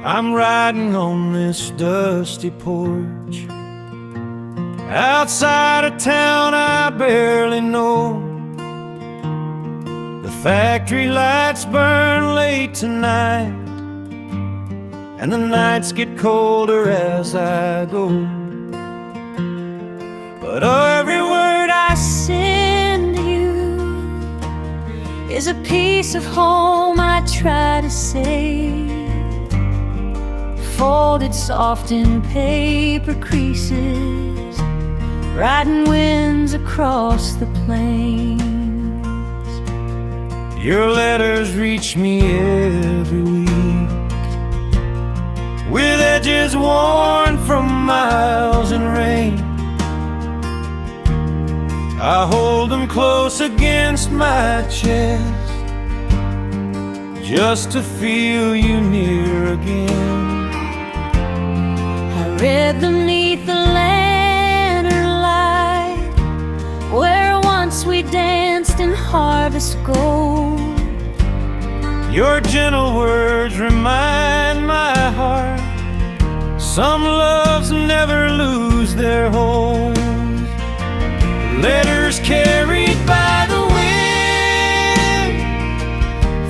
I'm riding on this dusty porch outside a town I barely know. The factory lights burn late tonight, and the nights get colder as I go. But every word I send you is a piece of home I try to save, folded soft in paper creases, riding winds across the plains. Your letters reach me every week, with edges worn from miles and rain. I hold them close against my chest, just to feel you near again. I read them 'neath the lantern light, where once we danced in harvest gold. Your gentle words remind my heart some loves never lose their hold. Letters carried by the wind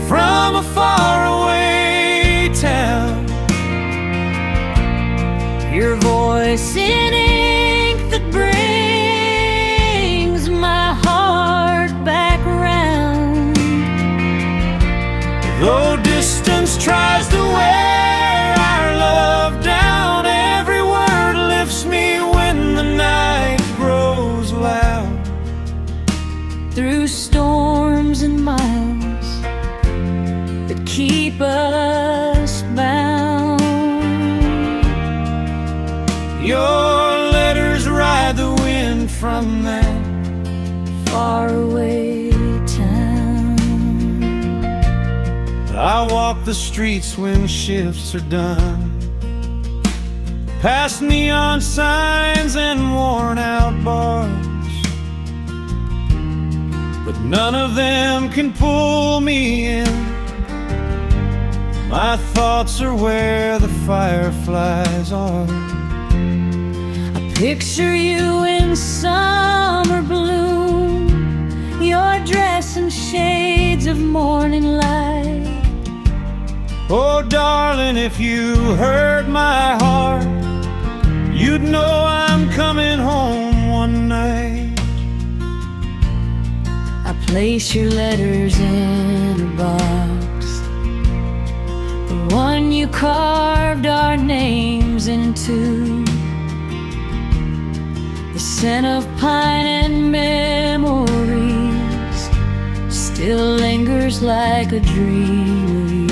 from a faraway town. Your voice in ink that brings my heart back around. Though distance tries to wear our love down, every word lifts me when the night grows loud. Through storms and miles that keep us bound, your letters ride the wind from that faraway town. I walk the streets when shifts are done, past neon signs and worn out bars, but none of them can pull me in. My thoughts are where the fireflies are. I picture you in summer bloom, your dress in shades of morning light. Oh darling, if you heard my heart, you'd know I'm coming home one night. I place your letters in a box, the one you carved our names into. The scent of pine and memories still lingers like a dream of you.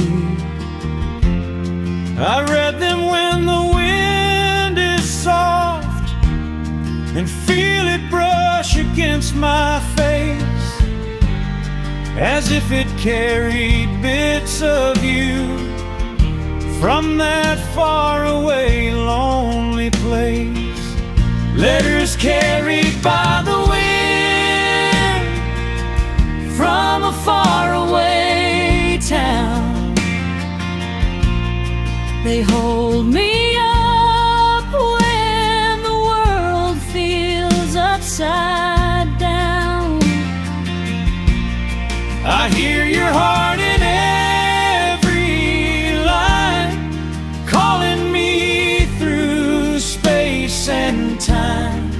I read them when the wind is soft, and feel it brush against my face, as if it carried bits of you from that faraway lonely place. Letters carried by the wind from a faraway town. They hold me up when the world feels upside down. I hear your heart in every line, calling me through space and time.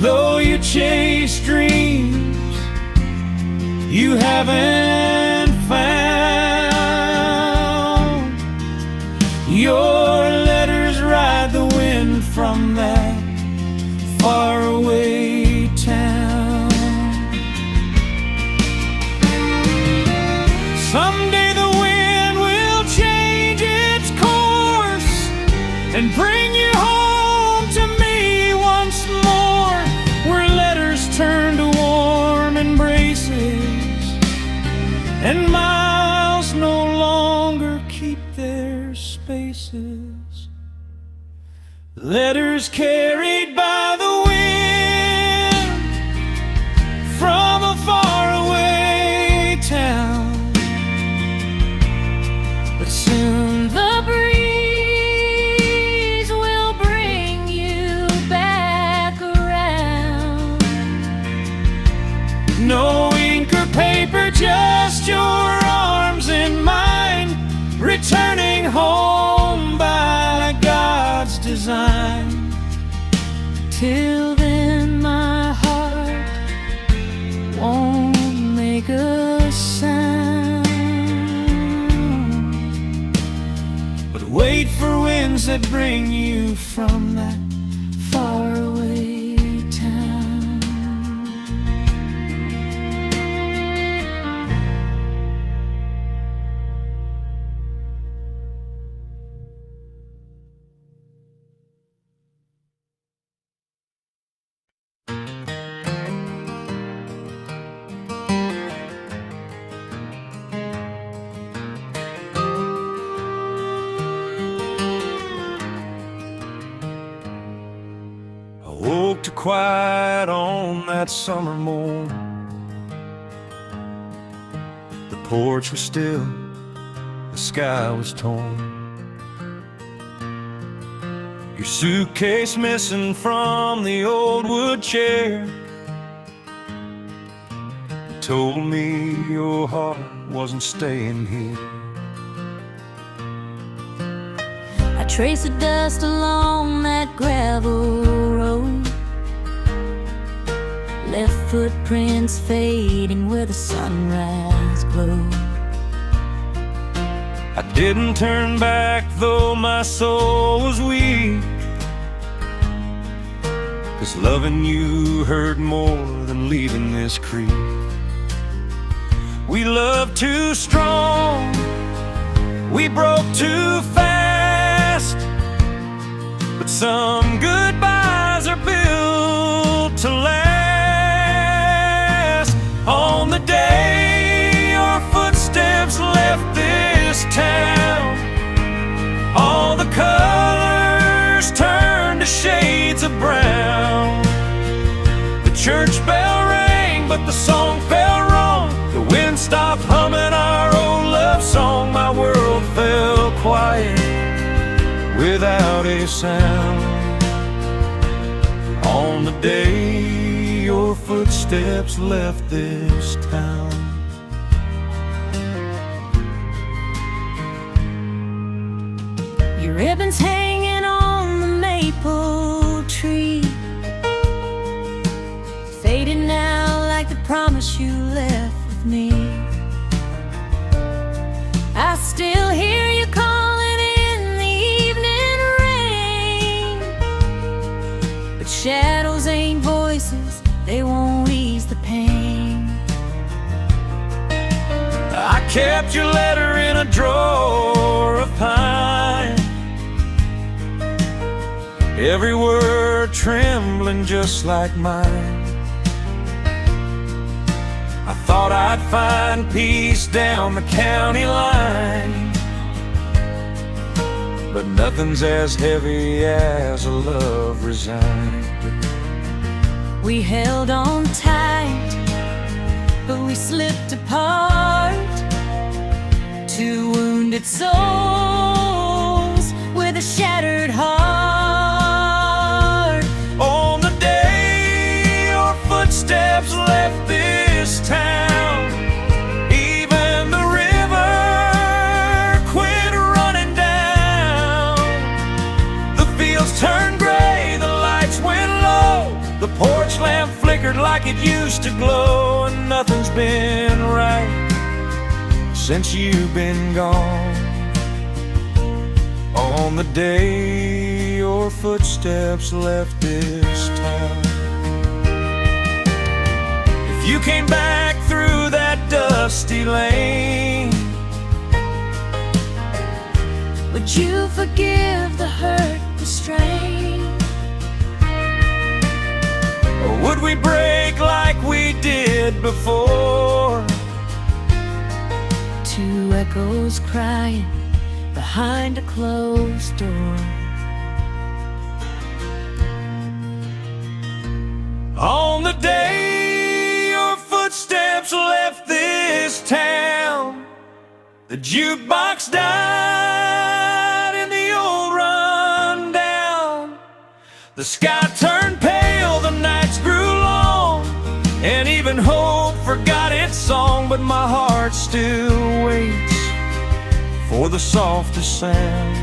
Though you chase dreams you haven't found, your letters ride the wind from that faraway town. Someday the wind will change its course and bring you home to me once more, where letters turn to warm embraces and miles no longer keep their spaces. Letters carried by the wind from a faraway town, but soon the Till then my heart won't make a sound, but wait for winds that bring you from that faraway town. Woke to quiet on that summer morn. The porch was still, the sky was torn. Your suitcase missing from the old wood chair told me your heart wasn't staying here. I trace the dust along that gravel road, left footprints fading where the sunrise glowed. I didn't turn back though my soul was weak, 'cause loving you hurt more than leaving this creek. We loved too strong, we broke too fast, but some goodbyes are built to last. On the day your footsteps left this town, all the colors turned to shades of brown. The church bell rang, but the song fell wrong. The wind stopped humming our old love song. My world fell quiet without a sound. On the day your footsteps left this town. Your ribbons hanging on the maple tree, faded now like the promise you left with me. I still hear you calling in the evening rain, but shadows ain't voices, they won't ease the pain. I kept your letter in a drawer of pine, every word trembling just like mine. I thought I'd find peace down the county line, but nothing's as heavy as a love resigned. We held on tight, but we slipped apart. Two wounded souls with a shattered heart. On the day your footsteps left this town, even the river quit running down. The fields turned gray, the lights went low, the porch lamp flickered like it used to glow, and nothing's been right since you've been gone. On the day your footsteps left this town. If you came back through that dusty lane, would you forgive the hurt, the strain? or would we break like we did before? Two echoes crying behind a closed door. On the day your footsteps left this town, the jukebox died in the old rundown. The sky turned pale, the nights grew long, and even hope forgot its song. But my heart still waits for the softest sound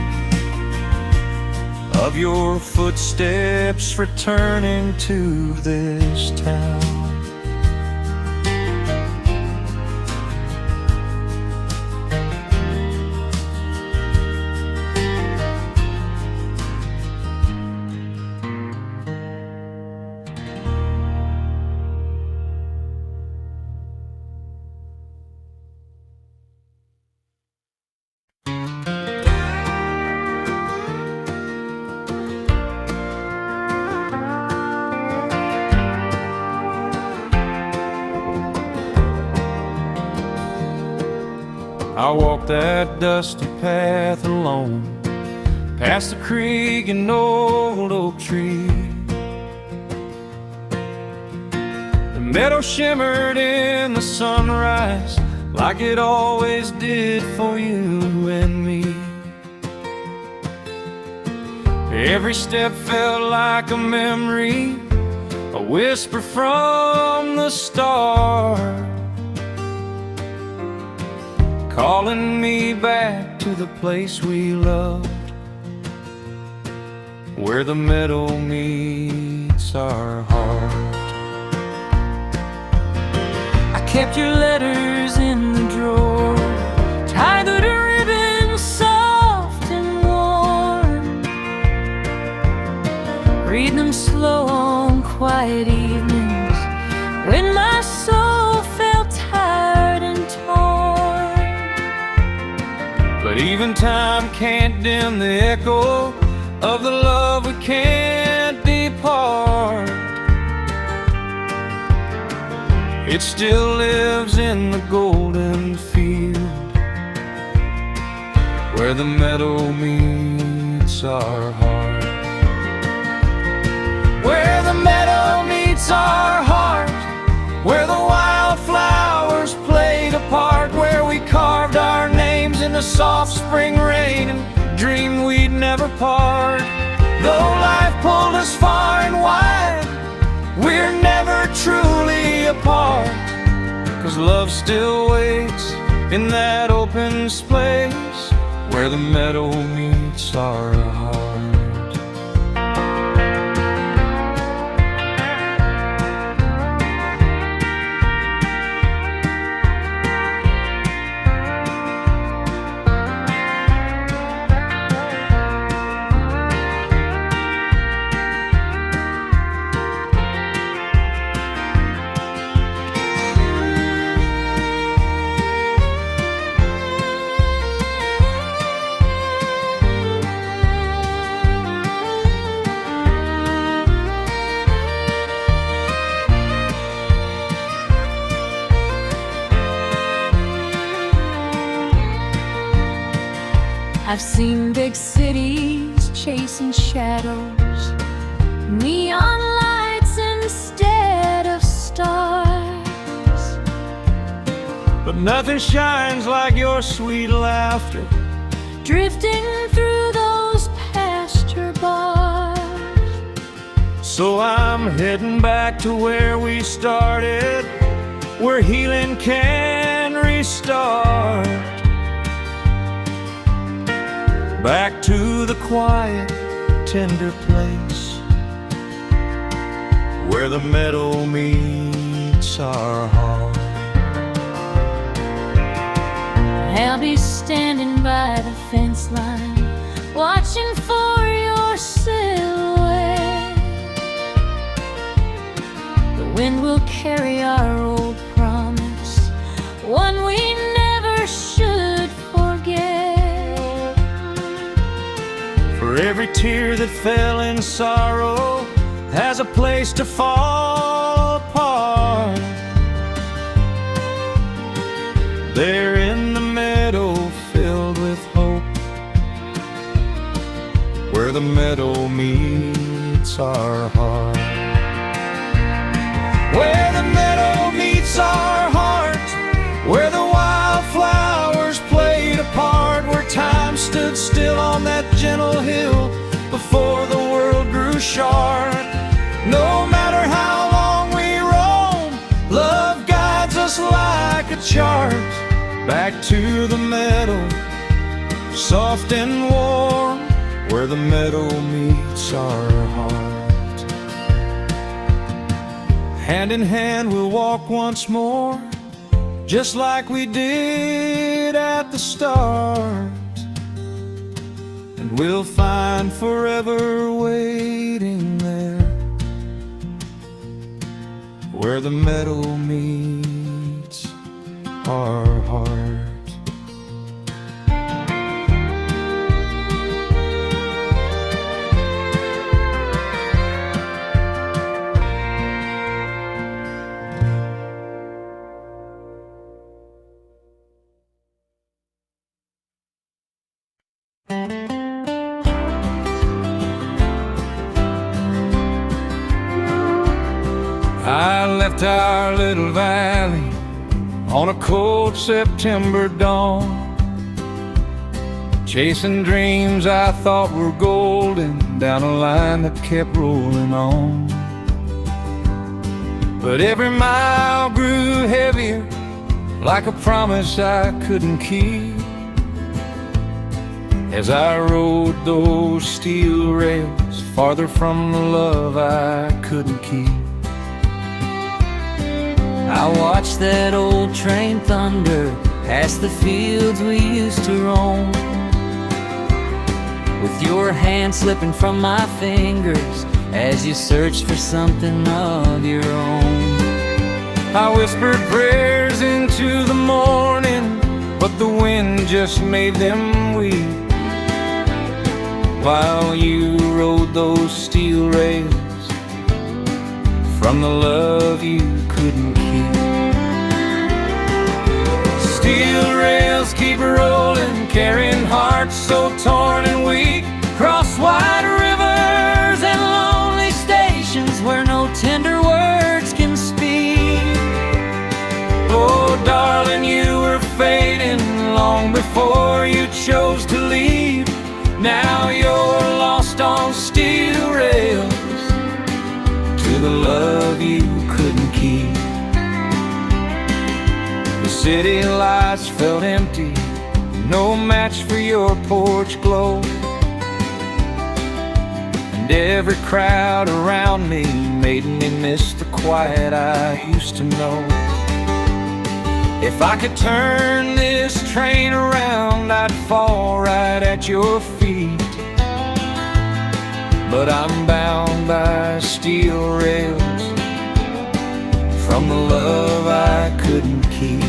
of your footsteps returning to this town. I walked that dusty path alone, past the creek and old oak tree. The meadow shimmered in the sunrise like it always did for you and me. Every step felt like a memory, a whisper from the stars, calling me back to the place we loved, where the meadow meets our heart. I kept your letters in the drawer, tied the ribbon soft and warm. Read them slow on quiet evenings when my soul felt tired and torn. But even time can't dim the echo of the love we can't depart. It still lives in the golden field, where the meadow meets our heart. Where the meadow meets our heart, where the wildflowers played a part, where we carved our names in the soft spring rain and dreamed we'd never part. Though life pulled us far and wide, we're never truly apart, 'cause love still waits in that open space, where the meadow meets our heart. I've seen big cities chasing shadows, neon lights instead of stars. But nothing shines like your sweet laughter, drifting through those pasture bars. So I'm heading back to where we started, where healing can restart. Back to the quiet, tender place, where the meadow meets our heart. I'll be standing by the fence line, watching for your silhouette. The wind will carry our old promise, one we never should forget. For every tear that fell in sorrow has a place to fall apart. There in the meadow filled with hope, where the meadow meets our heart. Where the meadow meets our heart, where the wildflowers played a part, where time stood still on that gentle hill before the world grew sharp. No matter how long we roam, love guides us like a chart. Back to the meadow, soft and warm, where the meadow meets our heart. Hand in hand we'll walk once more, just like we did at the start. And we'll find forever waiting there, where the meadow meets our heart. I left our little valley on a cold September dawn, chasing dreams I thought were golden down a line that kept rolling on. But every mile grew heavier, like a promise I couldn't keep, as I rode those steel rails farther from the love I couldn't keep. I watched that old train thunder past the fields we used to roam, with your hand slipping from my fingers as you searched for something of your own. I whispered prayers into the morning, but the wind just made them weep, while you rode those steel rails from the love you couldn't keep. Steel rails keep rolling, carrying hearts so torn and weak, across wide rivers and lonely stations where no tender words can speak. Oh, darling, you were fading long before you chose to leave. Now you're lost on steel rails to the love you couldn't keep. The city lights felt empty, no match for your porch glow, and every crowd around me made me miss the quiet I used to know. If I could turn this train around, I'd fall right at your feet, but I'm bound by steel rails from the love I couldn't keep.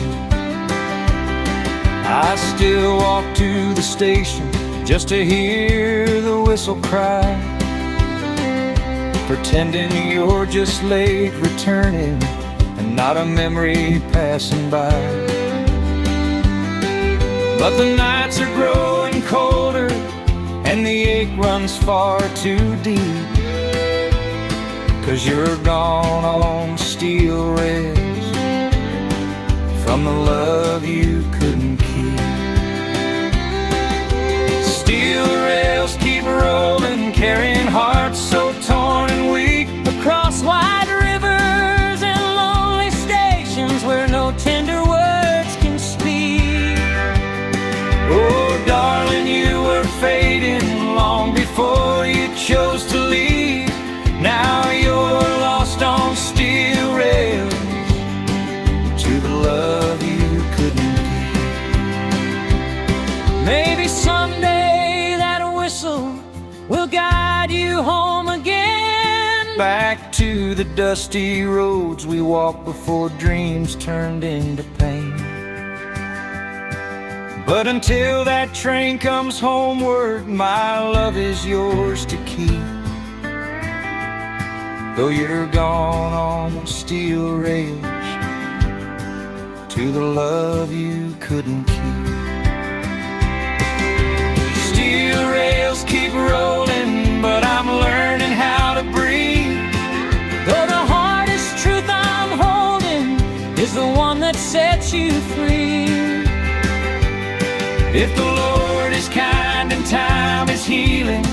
I still walk to the station just to hear the whistle cry, pretending you're just late returning and not a memory passing by. But the nights are growing colder and the ache runs far too deep, 'cause you're gone on steel rails from the love you couldn't keep. Steel rails keep rolling, carrying hearts so torn and weak, across wide rivers and lonely stations where no tender words can speak. Oh, darling, you were fading long before you chose to leave. Now you're lost on steel rails to the love you couldn't keep. Maybe someday that whistle will guide you home again, back to the dusty roads we walked before dreams turned into pain. But until that train comes homeward, my love is yours to keep, though you're gone on steel rails to the love you couldn't keep. Steel rails keep rolling, but I'm learning how to breathe, though the hardest truth I'm holding is the one that sets you free. If the Lord is kind and time is healing,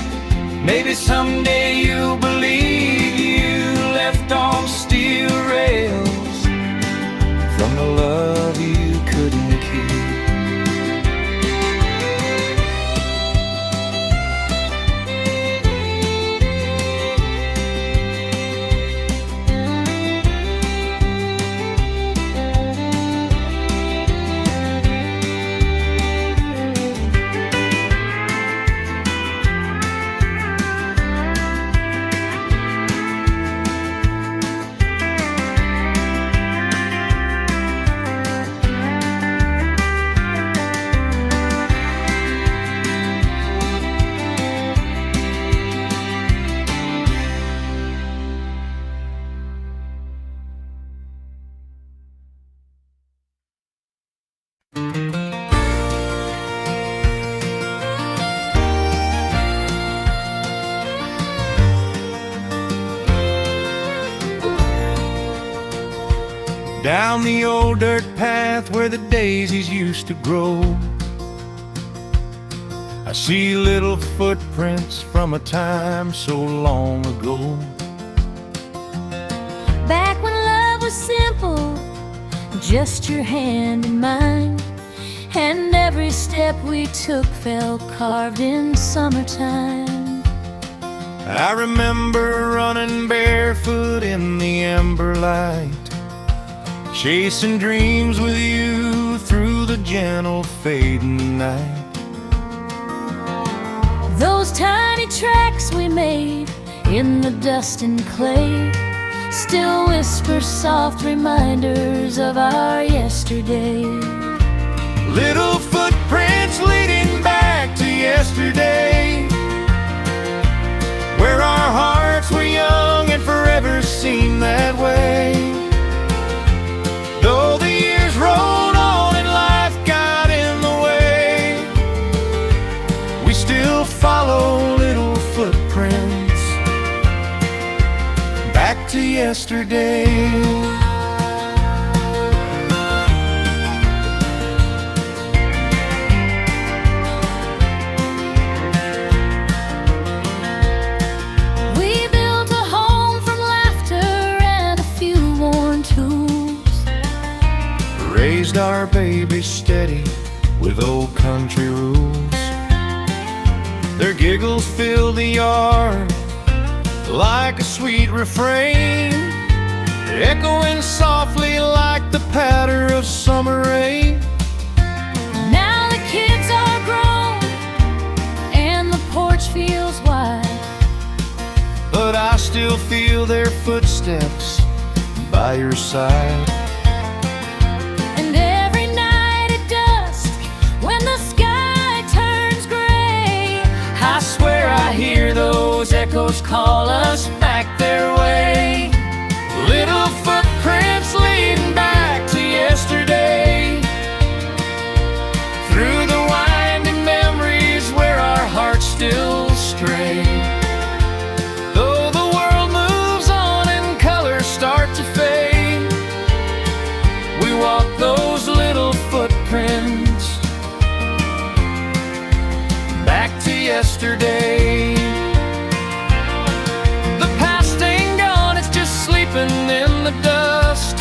maybe someday you'll believe you left on steel rails from the love you couldn't keep. down the old dirt path where the daisies used to grow. I see little footprints from a time so long ago. Back when love was simple, just your hand in mine, and every step we took felt carved in summertime. I remember running barefoot in the ember light, chasing dreams with you through the gentle fading night. Those tiny tracks we made in the dust and clay still whisper soft reminders of our yesterday. Little footprints leading back to yesterday, where our hearts were young and forever seemed that way. Though the years rolled on and life got in the way, we still follow little footprints back to yesterday. Raised our baby steady with old country rules. Their giggles filled the yard like a sweet refrain, echoing softly like the patter of summer rain. Now the kids are grown and the porch feels wide, but I still feel their footsteps by your side. Those echoes call us back their way. Little footprints leading back to yesterday, through the winding memories where our hearts still stray. Though the world moves on and colors start to fade, we walk those little footprints back to yesterday. In the dust,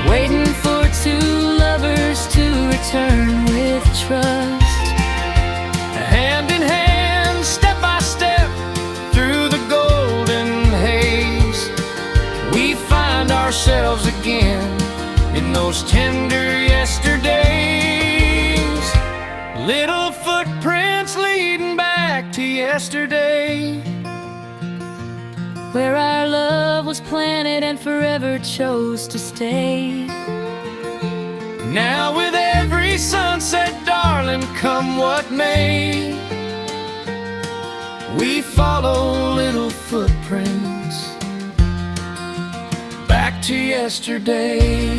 waiting for two lovers to return with trust. Hand in hand, step by step, through the golden haze, we find ourselves again in those tender yesterdays. Little footprints leading back to yesterday, where our love was planted and forever chose to stay. Now with every sunset, darling, come what may, we follow little footprints back to yesterday.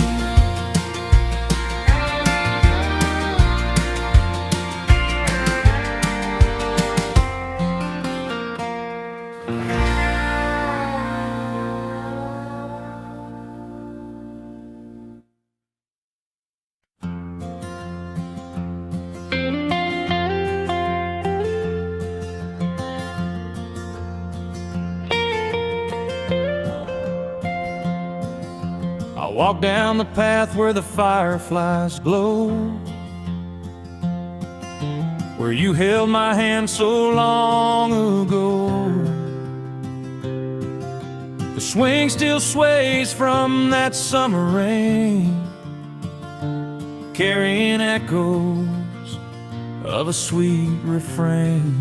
I walk down the path where the fireflies glow, where you held my hand so long ago. The swing still sways from that summer rain, carrying echoes of a sweet refrain.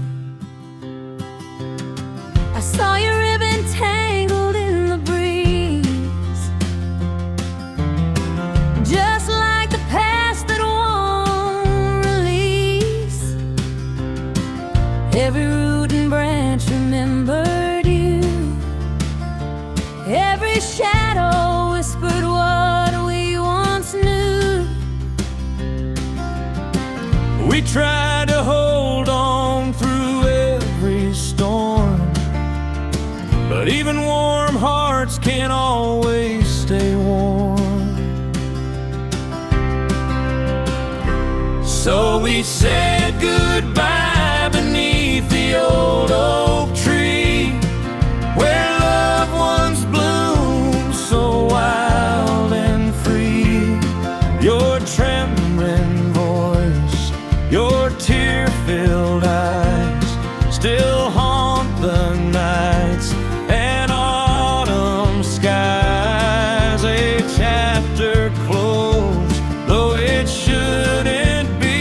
I saw your ribbon tangled in the breeze, just like the past that won't release. Every root and branch remembered you, every shadow whispered what we once knew. We tried to hold on through every storm, but even warm hearts can't always stay warm. So we said goodbye beneath the old oak tree, where loved ones bloom so wild and free. Your trembling voice, your tear-filled eyes still haunt the nights and autumn skies. A chapter closed, though it shouldn't be.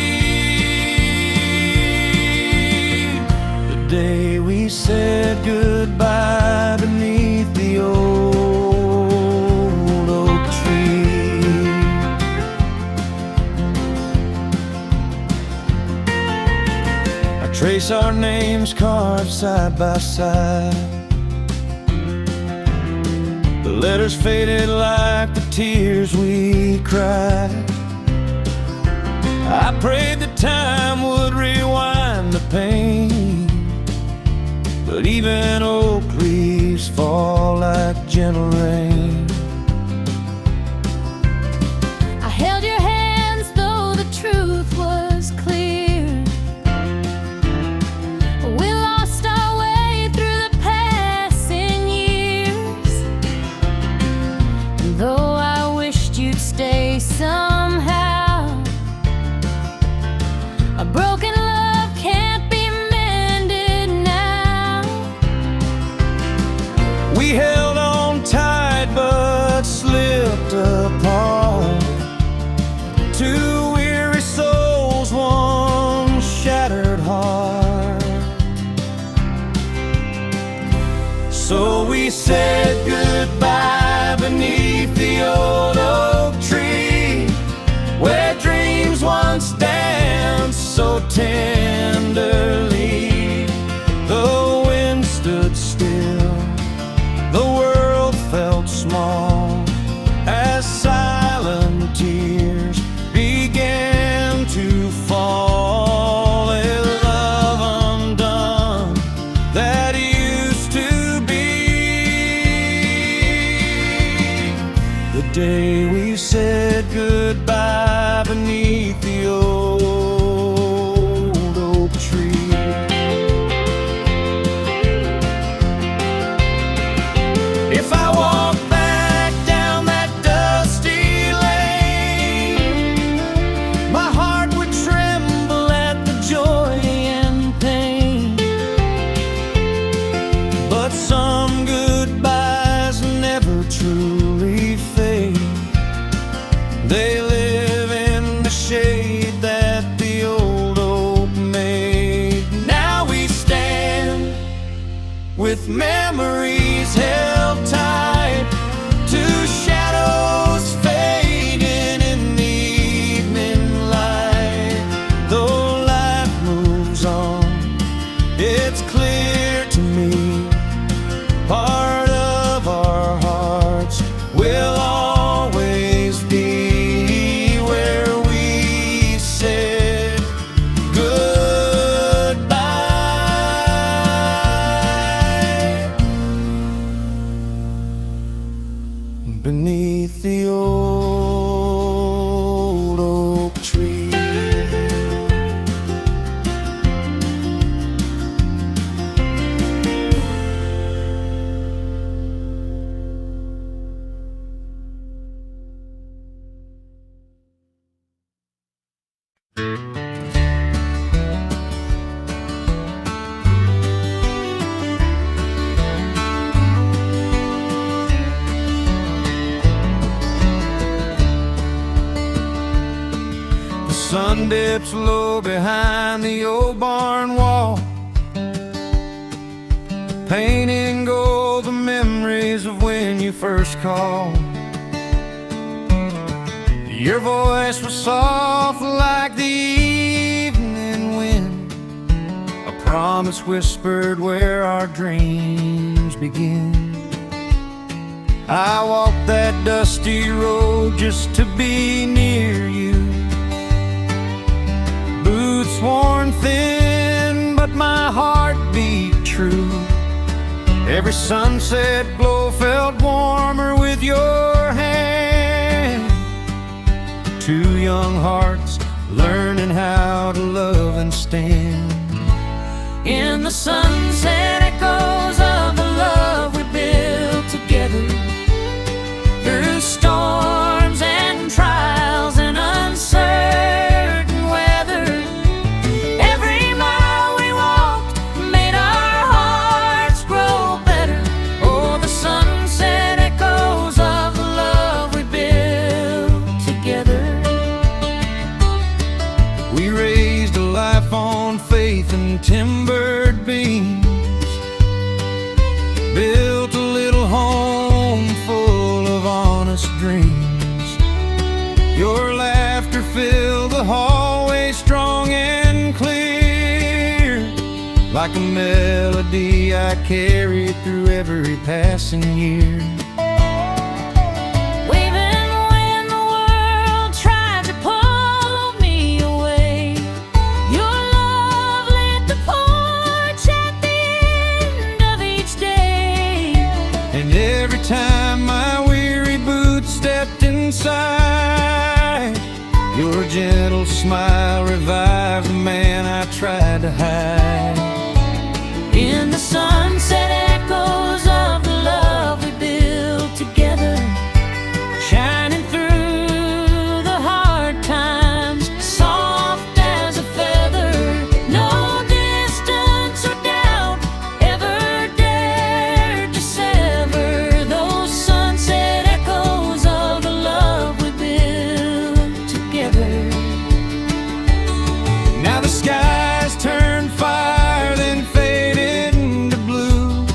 The day we said goodbye beneath the old oak tree. I trace our names carved side by side. The letters faded like the tears we cried. I prayed that time would rewind the pain, but even oak leaves fall like gentle rain. I held your hands though the truth was clear. We lost our way through the passing years. And though I wished you'd stay somehow, a broken love can't be mended now. We held on tight but slipped apart. Two weary souls, one shattered heart. So we said goodbye beneath the old oak tree, where dreams once danced so tenderly. The wind stood still, the world felt small, as silent tears began to fall. A love undone that used to be. The day we said goodbye beneath the old oak tree. If I walk back down that dusty lane, my heart would tremble at the joy and pain. But some goodbyes never truly fade. They live in the shade that the old oak made. Now we stand with memories held tight, two shadows fading in the evening light. Though life moves on, it's clear to me, part of our hearts will always be where we said goodbye beneath the old oak tree. The sun dips low behind the old barn wall, painting gold the memories of when you first called. Your voice was soft like the evening wind, a promise whispered where our dreams begin. I walked that dusty road just to be near you. Boots worn thin, but my heart beat true. Every sunset glow felt warmer with your hand. Two young hearts learning how out of love and stand. In the sunset echoes of the love we built together, through storms and trials and uncertain weather. Every mile we walked made our hearts grow better. Oh, the sunset echoes of the love we built together. We raised a life on faith and timbered beams, built a little home full of honest dreams. Your laughter filled the hallway strong and clear, like a melody I carried through every passing year. Even when the world tried to pull me away, your love lit the porch at the end of each day. And every time my weary boots stepped inside, your gentle smile revived the man I tried to hide. In the sunset echoes of the love we built together, shining through the hard times, soft as a feather. No distance or doubt ever dared to sever those sunset echoes of the love we built together. Now the skies turned fire, then faded into blue,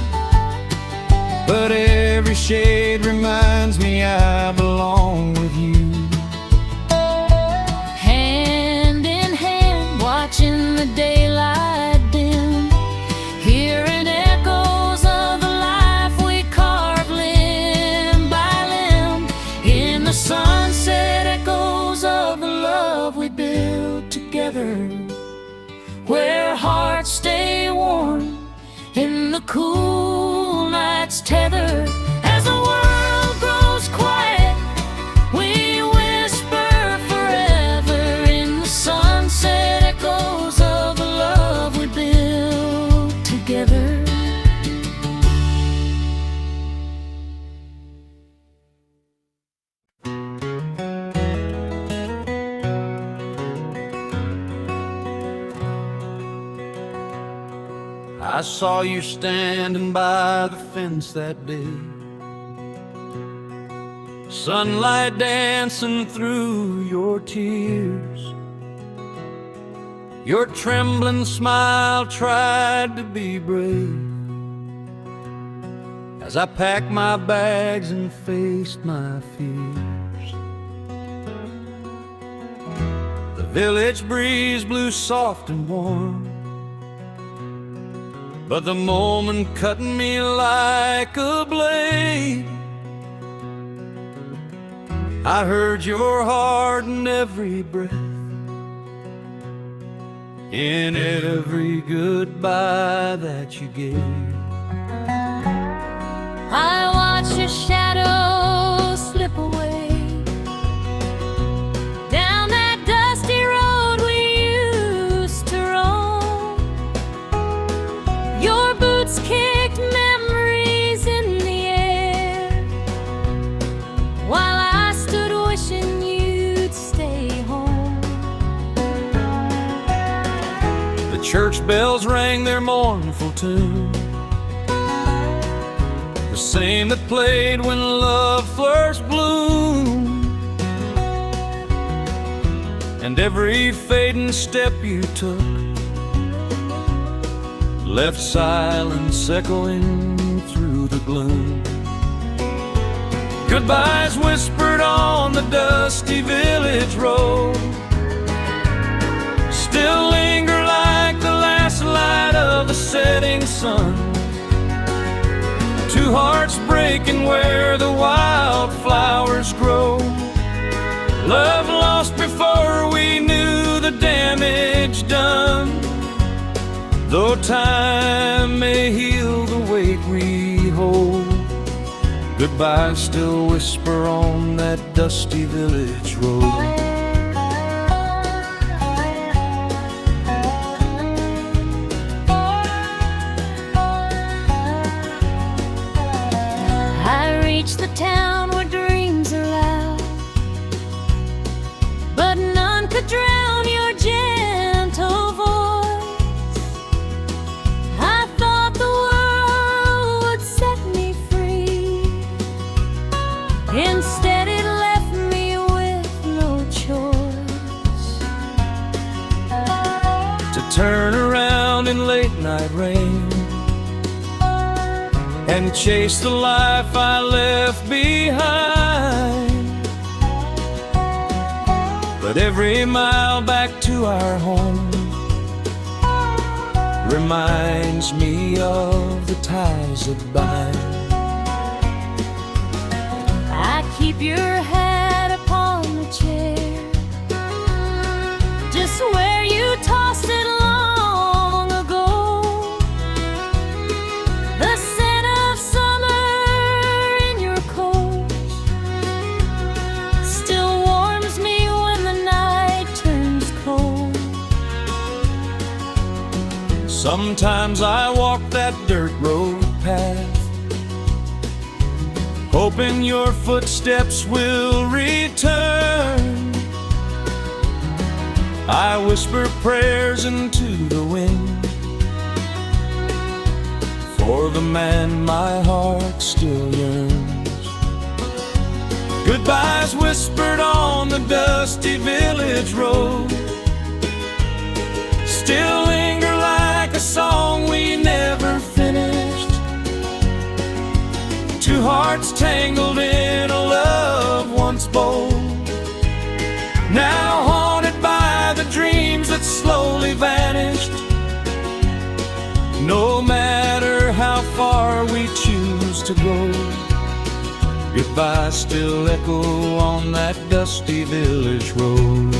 but every shade reminds me I belong with you. Hand in hand, watching the daylight dim, hearing echoes of the life we carved limb by limb. In the sunset echoes of the love we built together, where hearts stay warm in the cool night's tether. As the world grows quiet, we whisper forever in the sunset echoes of the love we built together. I saw you standing by the fence that day, sunlight dancing through your tears. Your trembling smile tried to be brave as I packed my bags and faced my fears. The village breeze blew soft and warm, but the moment cut me like a blade. I heard your heart in every breath, in every goodbye that you gave. I watch your shadow slip away down that dusty road we used to roam. Your boots kicked memories in the air, while I stood wishing you'd stay home. The church bells rang their mournful tune, the same that played when love first bloomed. And every fading step you took left silence echoing through the gloom. Goodbyes whispered on the dusty village road still linger like the last light of the setting sun. Two hearts breaking where the wildflowers grow, love lost before we knew the damage done. Though time may heal the weight we hold, goodbye still whisper on that dusty village road. town where dreams are loud, but none could drown your gentle voice. I thought the world would set me free. Instead it left me with no choice. To turn around in late night rain and chase the life I left behind. But every mile back to our home reminds me of the ties that bind. I keep your hat upon the chair, just where you tossed it long ago. The scent of summer in your coat still warms me when the night turns cold. Sometimes I walk that dirt road path, hoping your footsteps will return. I whisper prayers into the wind for the man my heart still yearns. Goodbyes whispered on the dusty village road still linger like a song we never finished. Two hearts tangled in a love once bold, now haunted by the dreams that slowly vanished. No matter how far we choose to go, goodbye still echo on that dusty village road.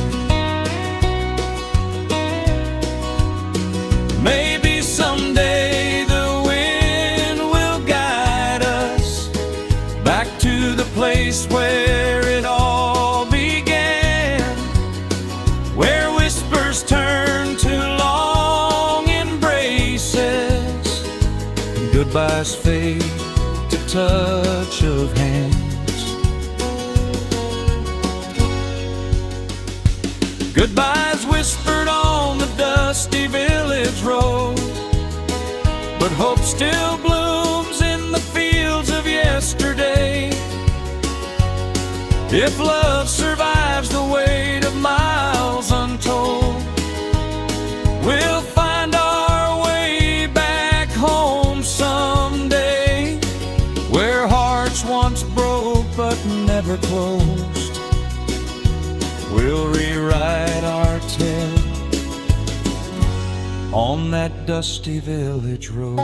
Maybe someday the wind will guide us back to the place where it all began, where whispers turn to long embraces, and goodbyes fade to touch of hands. Goodbyes whispered on the dusty village road, but hope still blooms in the fields of yesterday. If love survives the weight of miles untold, we'll find our way back home someday, where hearts once broke but never closed. We'll rewrite our tale on that dusty village road.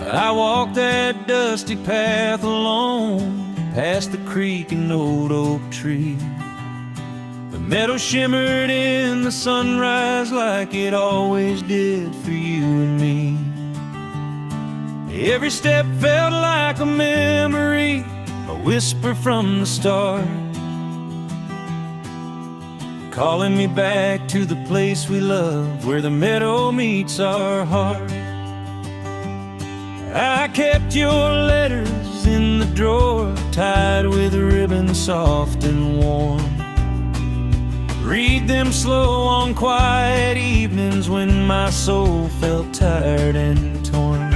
I walked that dusty path alone, past the creek and old oak tree. The meadow shimmered in the sunrise like it always did for you and me. Every step felt like a memory, a whisper from the start, calling me back to the place we love, where the meadow meets our heart. I kept your letters in the drawer, tied with a ribbon soft and warm. Read them slow on quiet evenings when my soul felt tired and torn.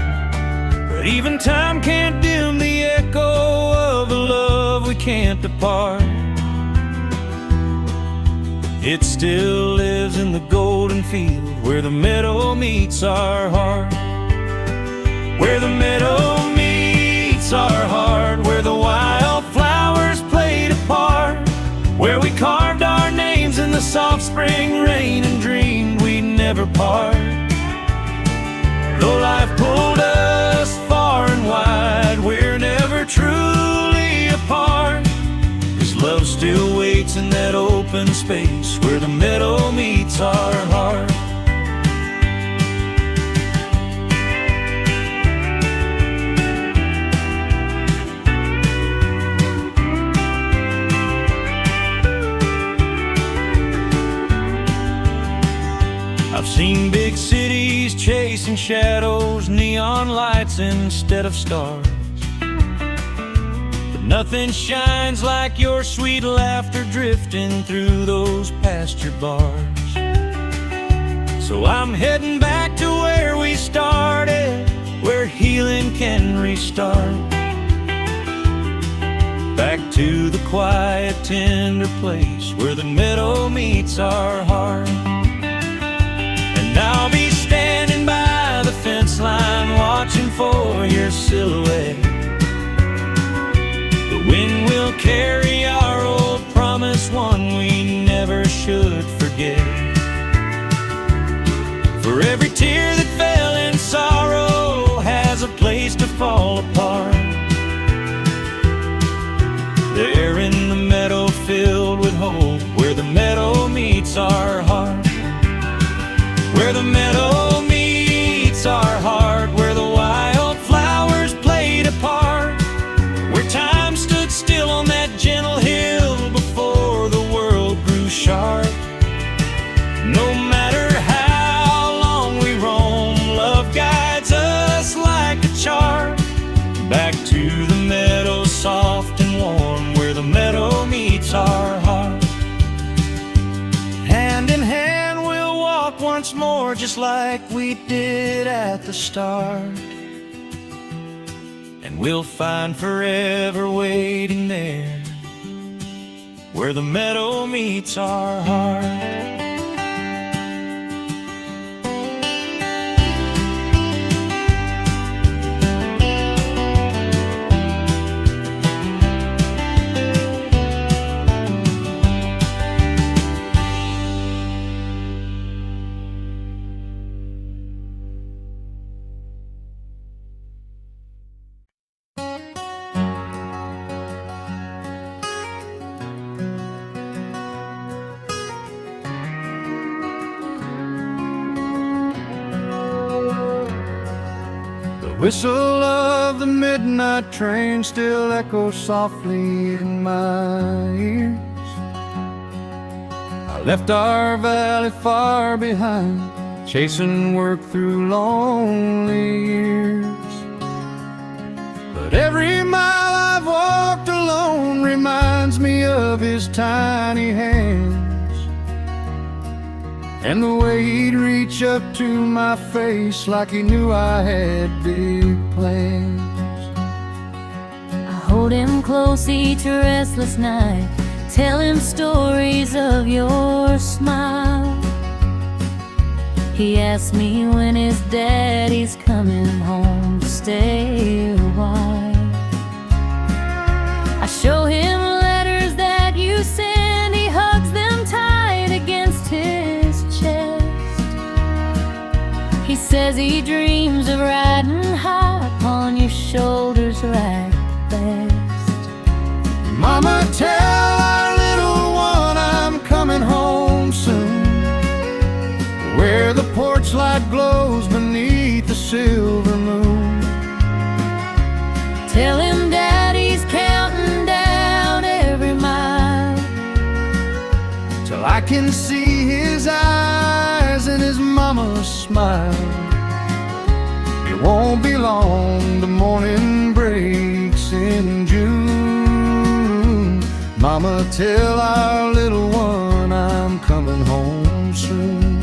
But even time can't dim the echo of a love we can't depart. It still lives in the golden field where the meadow meets our heart. Where the meadow meets our heart, where the wildflowers played a part, where we carved our names in the soft spring rain and dreamed we'd never part. Though life pulled us far and wide, we're never truly apart, 'cause still waits in that open space where the meadow meets our heart. I've seen big cities chasing shadows, neon lights instead of stars, but nothing shines like your sweet laughter drifting through those pasture bars. So I'm heading back to where we started, where healing can restart. Back to the quiet, tender place where the meadow meets our heart. I'll be standing by the fence line, watching for your silhouette. The wind will carry our old promise, one we never should forget. For every tear that fell in sorrow has a place to fall apart. There in the meadow filled with hope, where the meadow meets our heart. Where the meadow meets our heart, where the wild flowers played a part, where time stood still on that gentle hill before the world grew sharp. No matter how long we roam, love guides us like a chart. Back to the meadow, soft and warm, where the meadow meets our heart. Hand in hand once more, just like we did at the start, and we'll find forever waiting there, where the meadow meets our heart. The whistle of the midnight train still echoes softly in my ears. I left our valley far behind, chasing work through lonely years. But every mile I've walked alone reminds me of his tiny hands, and the way he'd reach up to my face like he knew I had big plans. I hold him close each restless night, tell him stories of your smile. He asks me when his daddy's coming home to stay a while. I show him letters that you send, he hugs them tight against his chest. He says he dreams of riding high upon your shoulders right best. Mama, tell our little one I'm coming home soon, where the porch light glows beneath the silver moon. Tell him daddy's counting down every mile, till I can see his eyes and his mama's smile. It won't be long, the morning breaks in June. Mama, tell our little one I'm coming home soon.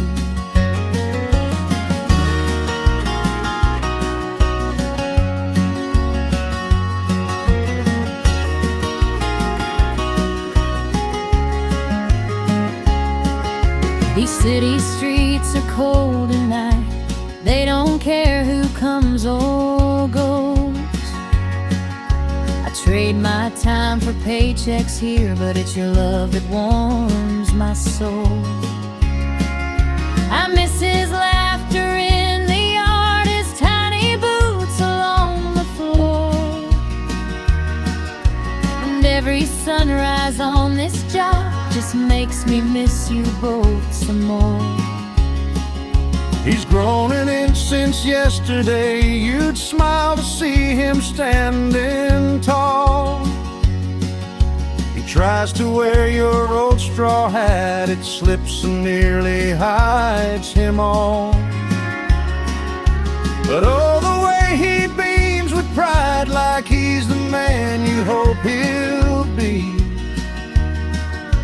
These city streets are cold at night, they don't care who comes or goes. I trade my time for paychecks here, but it's your love that warms my soul. I miss his laughter in the yard, his tiny boots along the floor, and every sunrise on this job just makes me miss you both some more. He's grown an inch since yesterday. You'd smile to see him standing tall. He tries to wear your old straw hat. It slips and nearly hides him all. But oh, the way he beams with pride, like he's the man you hope he'll be.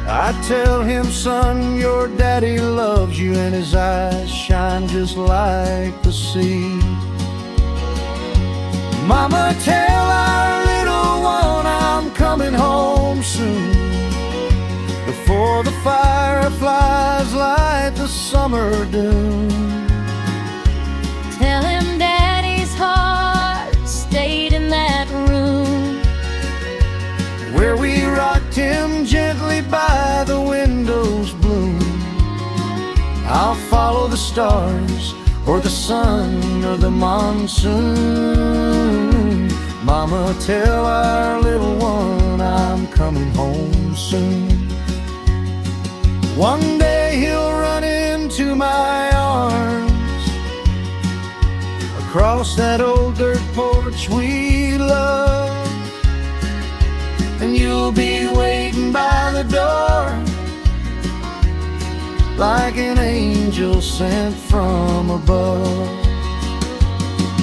I tell him, son, your daddy loves you, and his eyes shine just like the sea. Mama, tell our little one I'm coming home soon, before the fireflies light the summer dune. Tell him Daddy's heart stayed in that room where we rocked him gently by the window's bloom. I'll follow the stars, or the sun, or the monsoon. Mama, tell our little one I'm coming home soon. One day he'll run into my arms, across that old dirt porch we love, and you'll be waiting by the door, like an angel sent from above.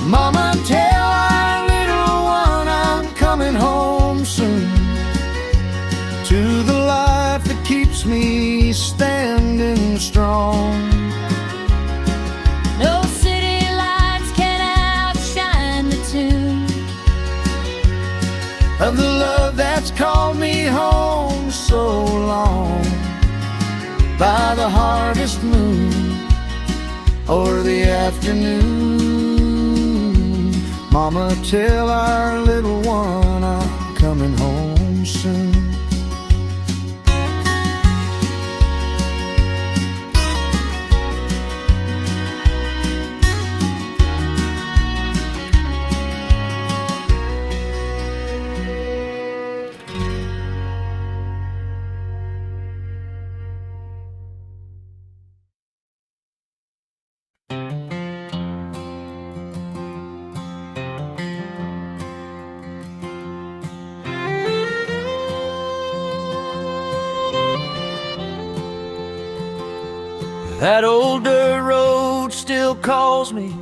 Mama, tell our little one I'm coming home soon, to the life that keeps me standing strong. No city lights can outshine the tune of the love that's called me home so long, by the harvest moon or the afternoon. Mama, tell our little one I'm coming home soon. That old dirt road still calls me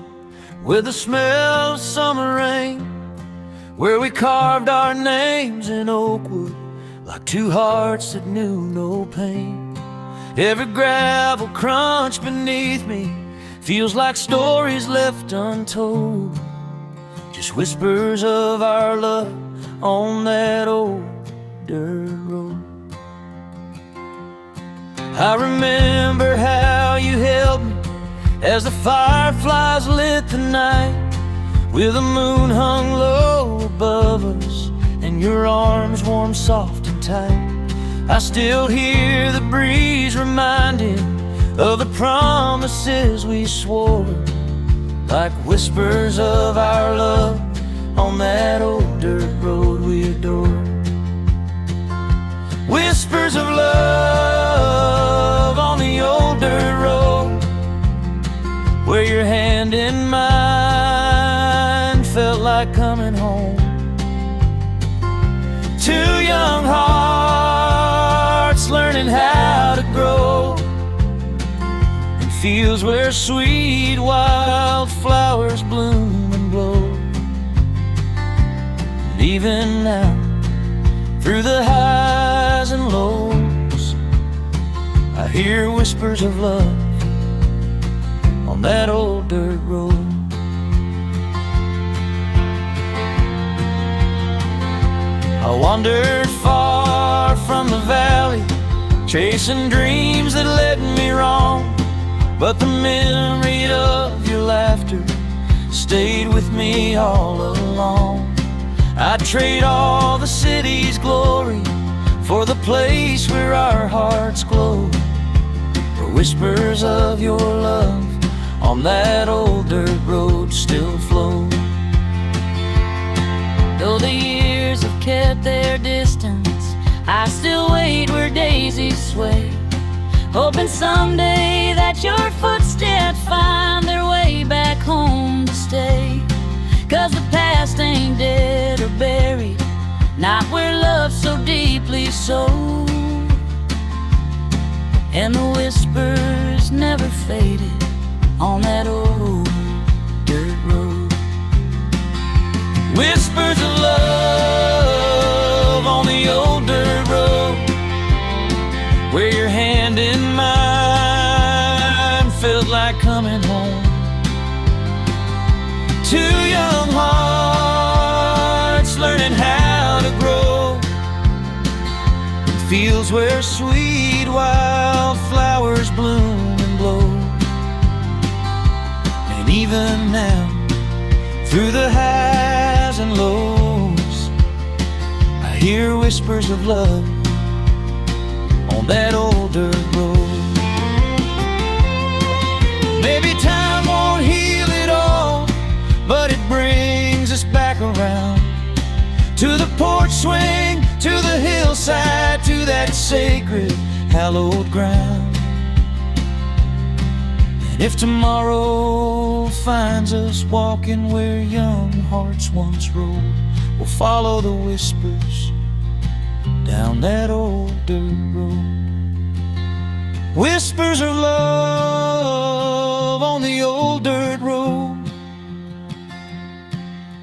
with the smell of summer rain, where we carved our names in oak wood like two hearts that knew no pain. Every gravel crunch beneath me feels like stories left untold, just whispers of our love on that old dirt road. I remember how you held me as the fireflies lit the night, with the moon hung low above us and your arms warm, soft and tight. I still hear the breeze reminding of the promises we swore, like whispers of our love on that old dirt road we adore. Whispers of love on the old dirt road, where your hand in mine felt like coming home. Two young hearts learning how to grow in fields where sweet wildflowers bloom and blow. And even now, through the highs and lows, I hear whispers of love on that old dirt road. I wandered far from the valley, chasing dreams that led me wrong, but the memory of your laughter stayed with me all along. I'd trade all the city's glory for the place where our hearts glow, where whispers of your love on that old dirt road still flow. Though the years have kept their distance, I still wait where daisies sway, hoping someday that your footsteps find their way back home to stay. 'Cause the past ain't dead or buried, not where love's so deeply sold. And the whispers never faded on that old dirt road. Whispers of love on the old dirt road, where your hand in mine felt like coming home. Two young hearts learning how to grow in fields where sweet wildflowers bloom and blow. And even now, through the highs and lows, I hear whispers of love on that old dirt road. Maybe time won't heal it all, but it brings us back around to the porch swing, to the hillside, to that sacred, hallowed ground. And if tomorrow finds us walking where young hearts once rode, we'll follow the whispers down that old dirt road. Whispers of love on the old dirt road,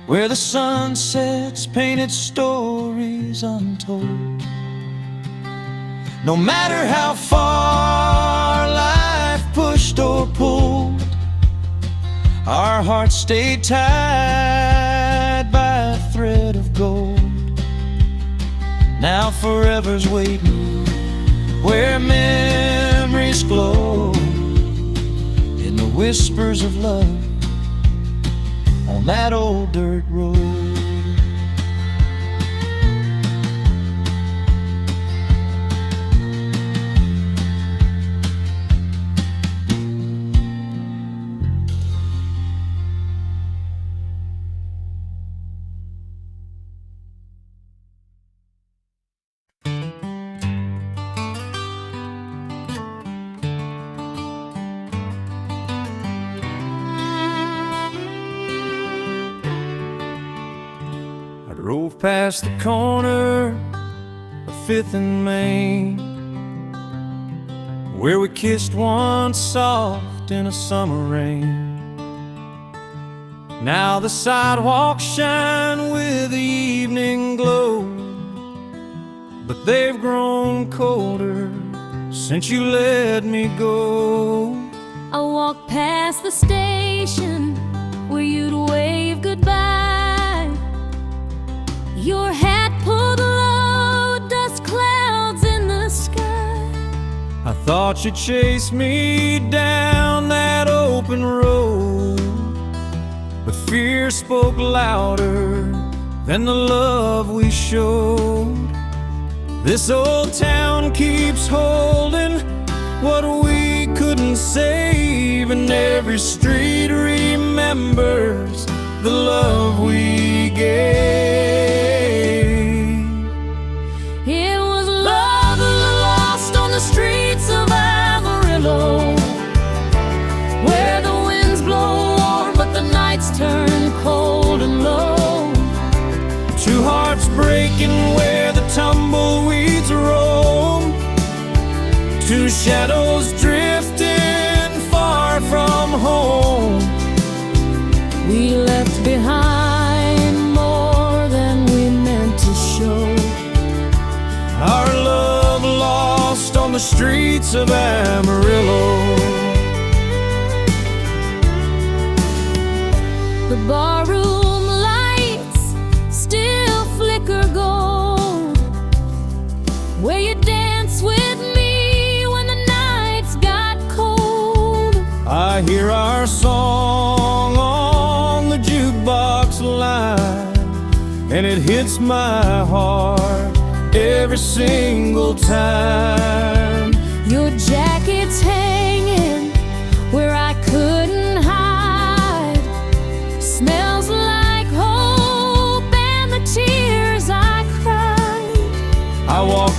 where the sunsets painted stories untold. No matter how far life pushed or pulled, our hearts stayed tied by a thread of gold. Now forever's waiting where memories glow in the whispers of love on that old dirt road. Drove past the corner of 5th and Main, where we kissed once soft in a summer rain. Now the sidewalks shine with the evening glow, but they've grown colder since you let me go. I walked past the station where you'd wave goodbye. Your hat pulled low, dust clouds in the sky. I thought you'd chase me down that open road, but fear spoke louder than the love we showed. This old town keeps holding what we couldn't save, and every street remembers the love we gave. It was love lost on the streets of Amarillo, where the winds blow warm but the nights turn cold and low. Two hearts breaking where the tumbleweeds roam, two shadows drifting far from home. We left behind more than we meant to show. Our love lost on the streets of Amarillo. The barroom lights still flicker gold, where you dance with me when the nights got cold. I hear our song on the jukebox line, and it hits my heart every single time. Your jacket's hanging where I couldn't hide, smells like hope and the tears I cried. I walk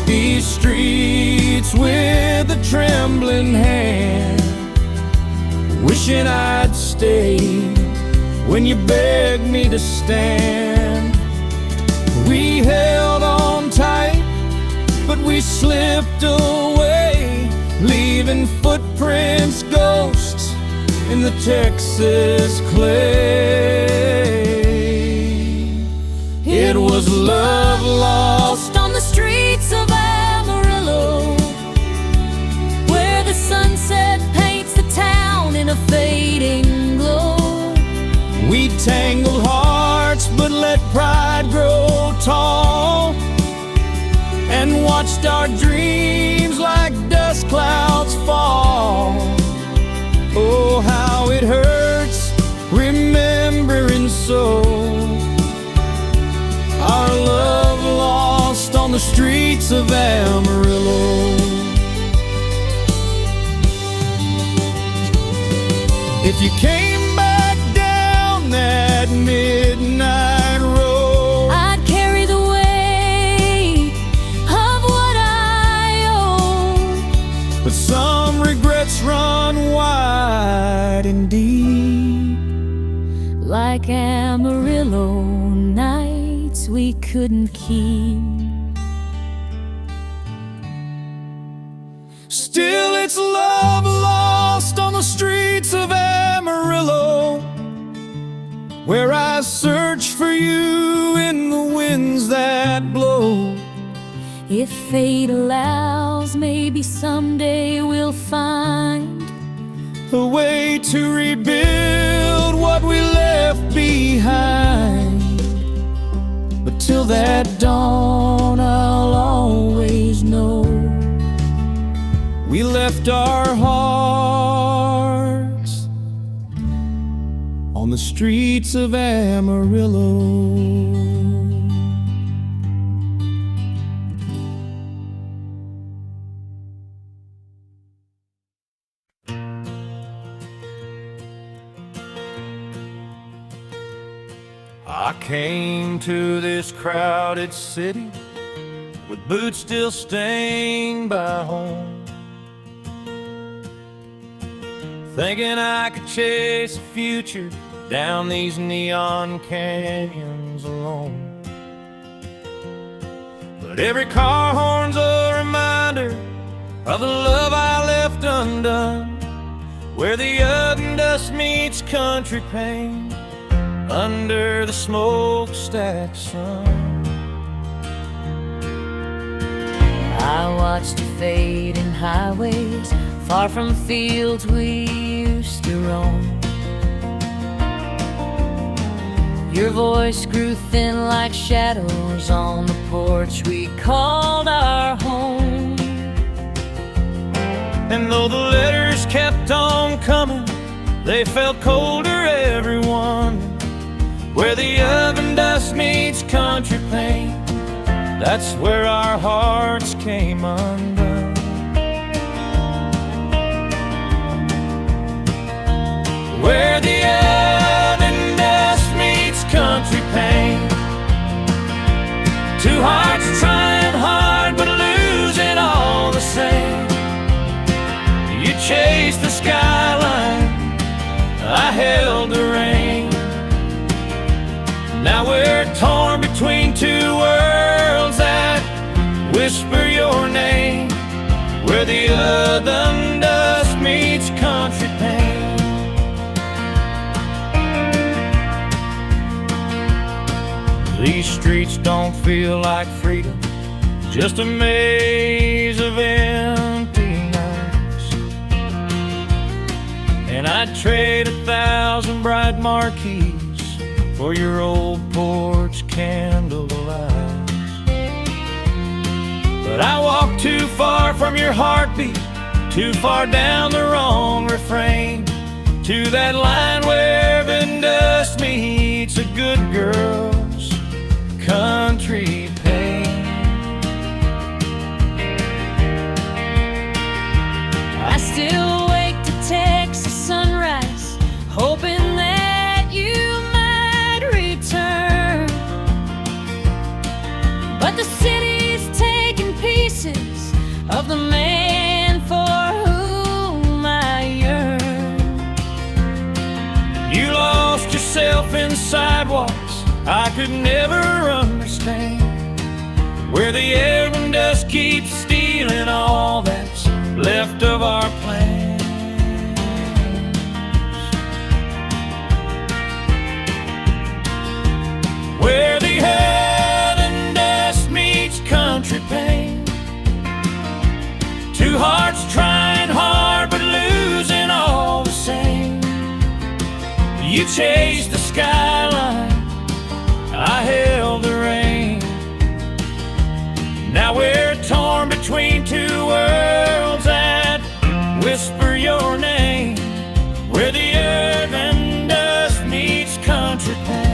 with a trembling hand, wishing I'd stayed when you begged me to stand. We held on tight, but we slipped away, leaving footprints, ghosts in the Texas clay. It was love lost on the streets of Amarillo, where the sunset paints the town in a fading glow. We tangled hearts but let pride grow tall, and watched our dreams like dust clouds fall. Oh, how it hurts remembering so, our love lost on the streets of Amarillo. If you came back down that midnight road, I'd carry the weight of what I own. but some regrets run wide and deep, Like Amarillo nights we couldn't keep. Still it's love lost on the streets of Amarillo, where I search for you in the winds that blow. If fate allows, maybe someday we'll find A way to rebuild what we left behind. But till that dawn, I'll always know we left our hearts on the streets of Amarillo. I came to this crowded city with boots still stained by home, thinking I could chase a future down these neon canyons alone. But every car horn's a reminder of the love I left undone, where the oven dust meets country pain under the smokestack sun. I watched you fade in highways far from fields we used to roam. Your voice grew thin like shadows on the porch we called our home. And though the letters kept on coming, they felt colder every one, where the oven dust meets country pain, that's where our hearts came undone. Where the oven dust meets country pain, two hearts trying hard but losing all the same. You chased the skyline, I held the rein. Now we're torn between two worlds that whisper your name, where the oven dust meets country pain. These streets don't feel like freedom, just a maze of empty nights. And I'd trade 1,000 bright marquees for your old porch candle lights. But I walked too far from your heartbeat, too far down the wrong refrain, to that line where oven dust meets a good girl's country pain. I still wake to Texas sunrise, hoping that you might return. But the city's taking pieces of the man the sidewalks I could never understand, where the air and dust keeps stealing all that's left of our plans. Where the earth and dust meets country pain, two hearts trying hard but losing all the same. You chased the skyline, I held the rein. Now we're torn between two worlds that whisper your name, where the earth and dust meets country pain.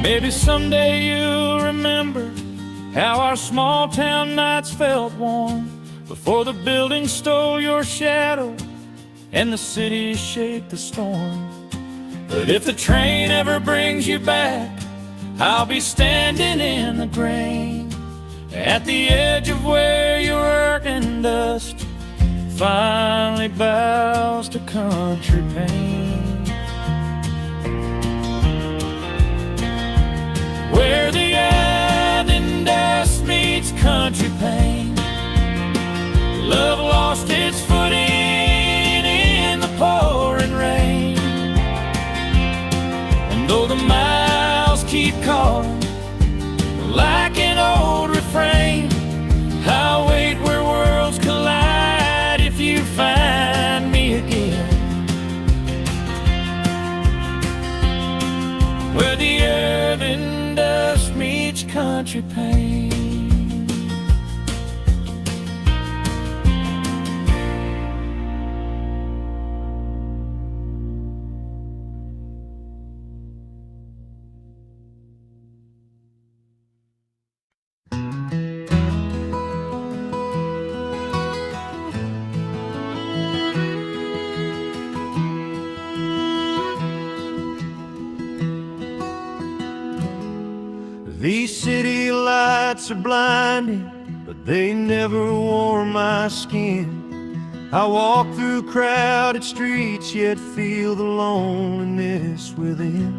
Maybe someday you'll remember how our small town nights felt warm before the buildings stole your shadow and the city shaped the storm. But if the train ever brings you back, I'll be standing in the grain at the edge of where your working dust finally bows to country pain. Where the earth and dust meets country pain, love lost its footing in the pouring rain. And though the miles keep calling like an old refrain, I'll wait where worlds collide if you find me again. Where the earth and dust meets country pain. These city lights are blinding, but they never warm my skin. I walk through crowded streets, yet feel the loneliness within.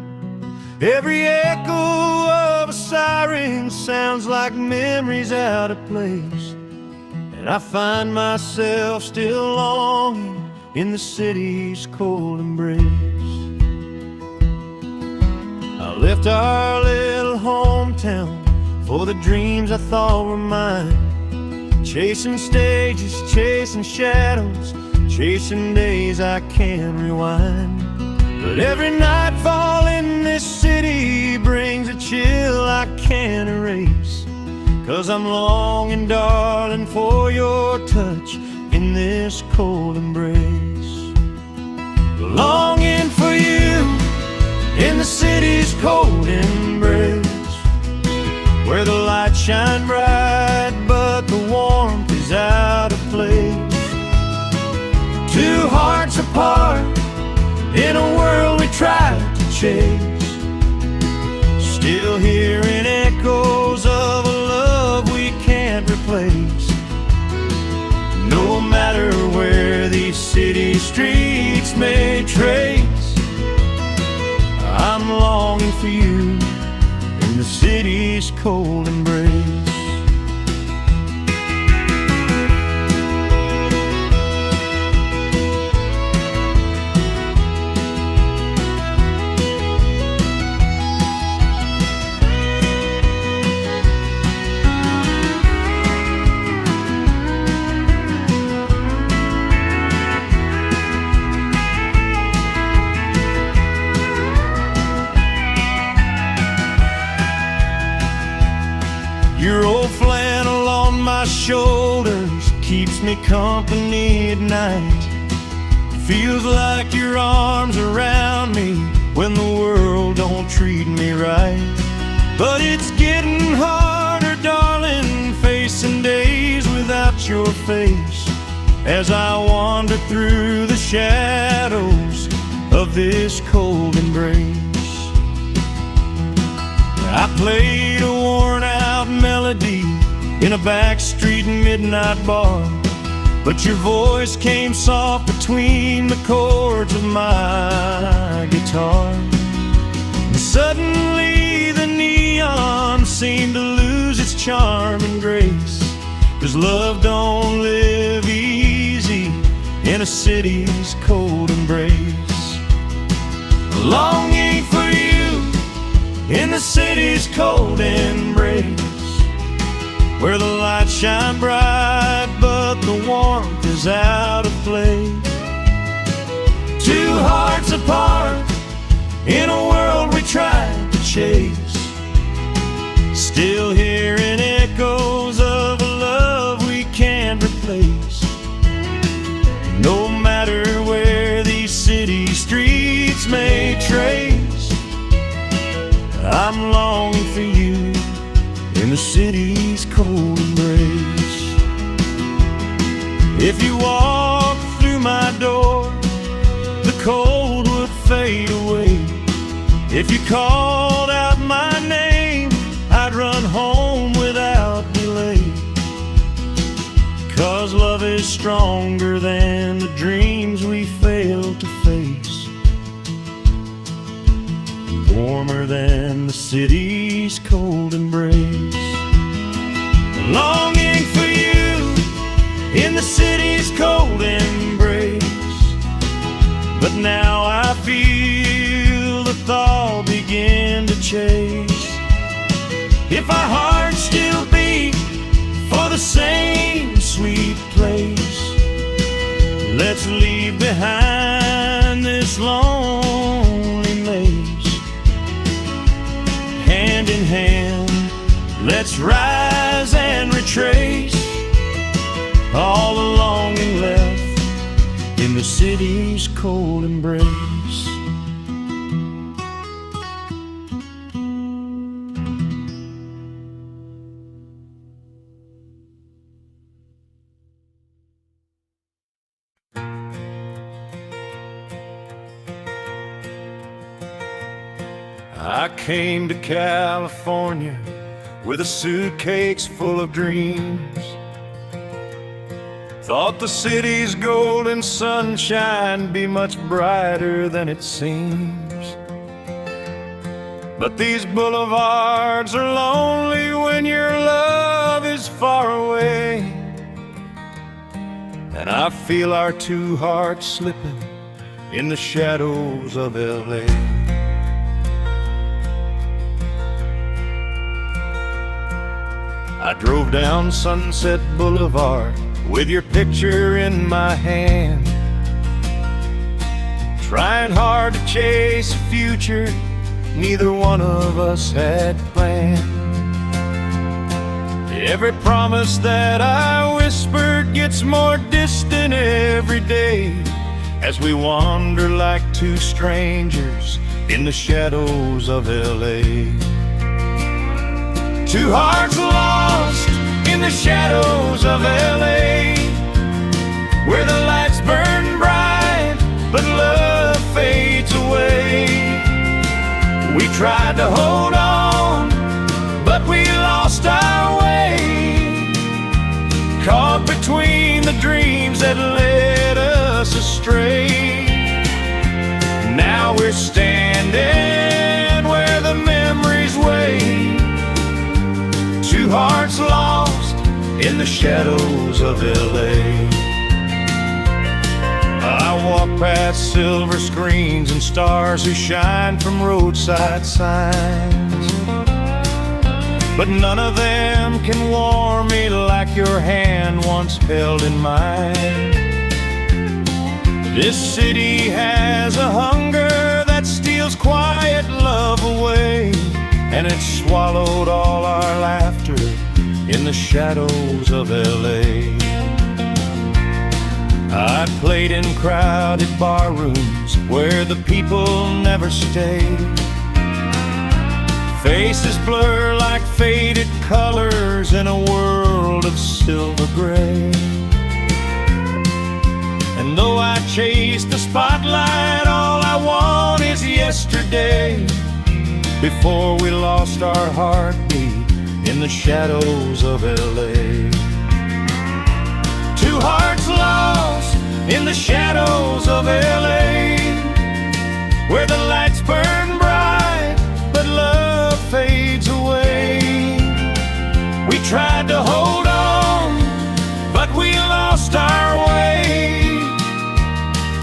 Every echo of a siren sounds like memories out of place, and I find myself still longing in the city's cold embrace. I left our little hometown for the dreams I thought were mine, chasing stages, chasing shadows, chasing days I can't rewind. But every nightfall in this city brings a chill I can't erase, 'cause I'm longing, darling, for your touch in this cold embrace. Longing for you in the city's cold embrace, where the lights shine bright but the warmth is out of place. Two hearts apart in a world we tried to chase, still hearing echoes of a love we can't replace. No matter where these city streets may trace, I'm longing for you in the city's cold embrace. Your old flannel on my shoulders keeps me company at night. Feels like your arms around me when the world don't treat me right. But it's getting hard darling, facing days without your face, as I wander through the shadows of this cold embrace. I played a worn-out melody in a backstreet midnight bar, but your voice came soft between the chords of my guitar. And suddenly the neon seemed to lose its charm and grace, 'cause love don't live easy in a city's cold embrace. Longing for you in the city's cold embrace, where the lights shine bright but the warmth is out of place. Two hearts apart in a world we tried to chase, still hearing echoes of a love we can't replace. No matter where these city streets may trace, I'm longing for you in the city's cold embrace. If you walked through my door, the cold would fade away. If you called out my name, I'd run home without delay. 'Cause love is stronger than the dreams we fail to face, warmer than the city's cold embrace. Longing for you in the city's cold embrace, but now I feel the thought begin to chase. If our hearts still beat for the same sweet place, let's leave behind this lonely maze. Hand in hand, let's rise and retrace all the longing left in the city's cold embrace. I came to California with a suitcase full of dreams. Thought the city's golden sunshine be much brighter than it seems. But these boulevards are lonely when your love is far away, and I feel our two hearts slipping in the shadows of LA. I drove down Sunset Boulevard with your picture in my hand, trying hard to chase a future neither one of us had planned. Every promise that I whispered gets more distant every day, as we wander like two strangers in the shadows of LA. Two hearts lost in the shadows of LA, where the lights burn bright but love fades away. We tried to hold on, but we lost our way, caught between the dreams that led us astray. Now we're standing where the memories wait, two hearts lost in the shadows of LA. I walk past silver screens and stars who shine from roadside signs, but none of them can warm me like your hand once held in mine. This city has a hunger that steals quiet love away, and it's swallowed all our laughter in the shadows of LA. I played in crowded bar rooms where the people never stay, Faces blur like faded colors in a world of silver gray. And though I chase the spotlight, all I want is yesterday, before we lost our heartbeat in the shadows of LA. Two hearts lost in the shadows of LA, where the lights burn bright but love fades away. We tried to hold on, but we lost our way,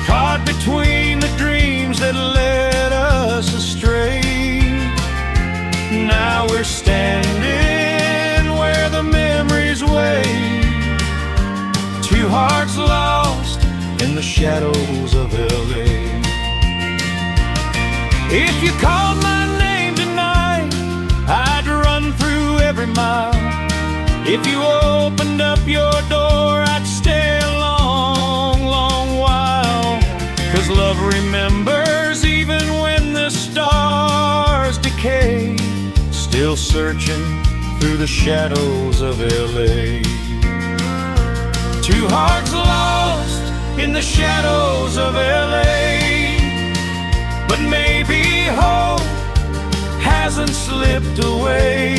caught between the dreams that led us astray. Now we're standing where the memories wait, two hearts lost in the shadows of LA. If you called my name tonight, I'd run through every mile. If you opened up your door, I'd stay a long, long while. 'Cause love remembers even when the stars decay, still searching through the shadows of LA. Two hearts lost in the shadows of LA, but maybe hope hasn't slipped away.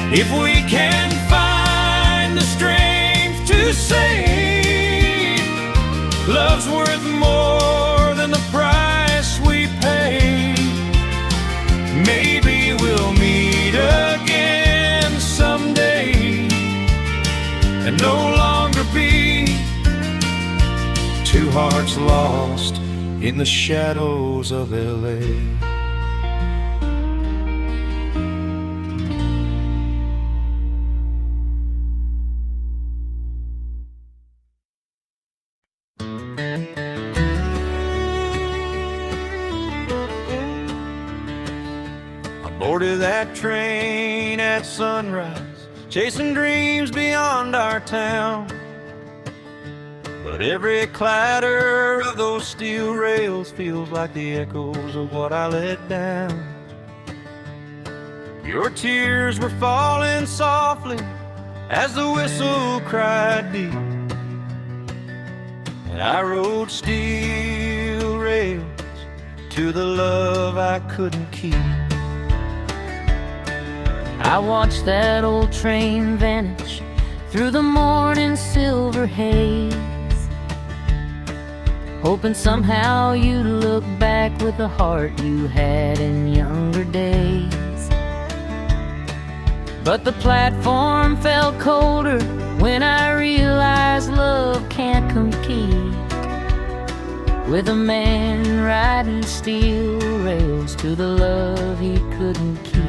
If we can find the strength to say love's worth more than the price we pay, maybe we'll meet again someday and no longer be two hearts lost in the shadows of LA. I boarded that train at sunrise, chasing dreams beyond our town. But every clatter of those steel rails feels like the echoes of what I let down. Your tears were falling softly as the whistle cried deep, and I rode steel rails to the love I couldn't keep. I watched that old train vanish through the morning silver haze, hoping somehow you'd look back with the heart you had in younger days. But the platform felt colder when I realized love can't compete with a man riding steel rails to the love he couldn't keep.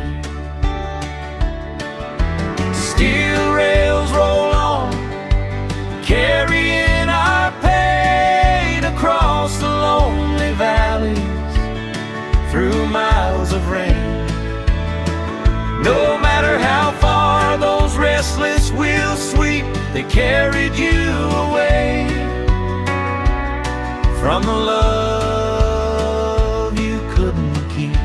Steel rails roll on, carrying our pain across the lonely valleys, through miles of rain. No matter how far those restless wheels sweep, they carried you away from the love you couldn't keep.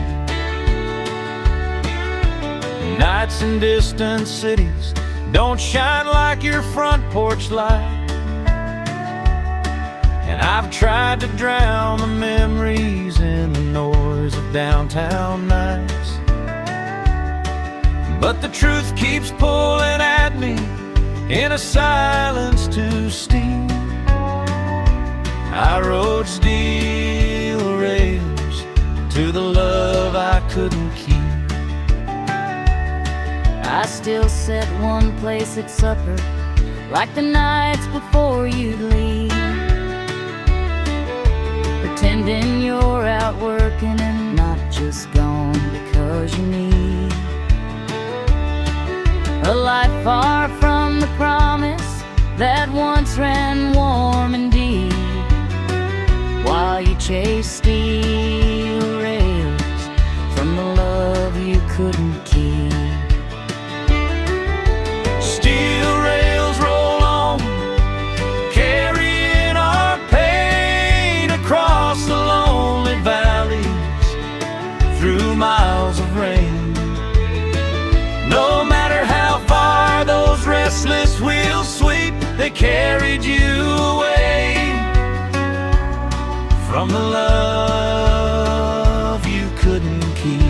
Nights in distant cities don't shine like your front porch light, and I've tried to drown the memories in the noise of downtown nights. But the truth keeps pulling at me in a silence too steep. I rode steel rails to the love I couldn't keep. I still sat one place at supper, like the nights before you'd leave, pretending you're out working and not just gone because you need a life far from the promise that once ran warm and deep, while you chase steel rails from the love you couldn't keep. Steel rails roll on, carrying our pain across the lonely valleys, through miles of rain. carried you away from the love you couldn't keep.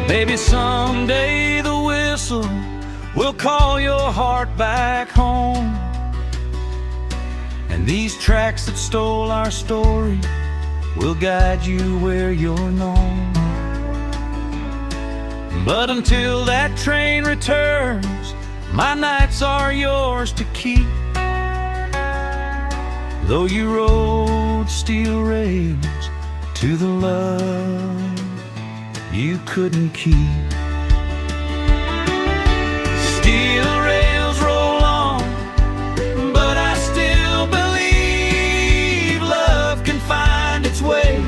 Maybe someday the whistle will call your heart back home, and these tracks that stole our story will guide you where you're known. But until that train returns, my nights are yours to keep. Though you rode steel rails to the love you couldn't keep. Steel rails roll on, but I still believe love can find its way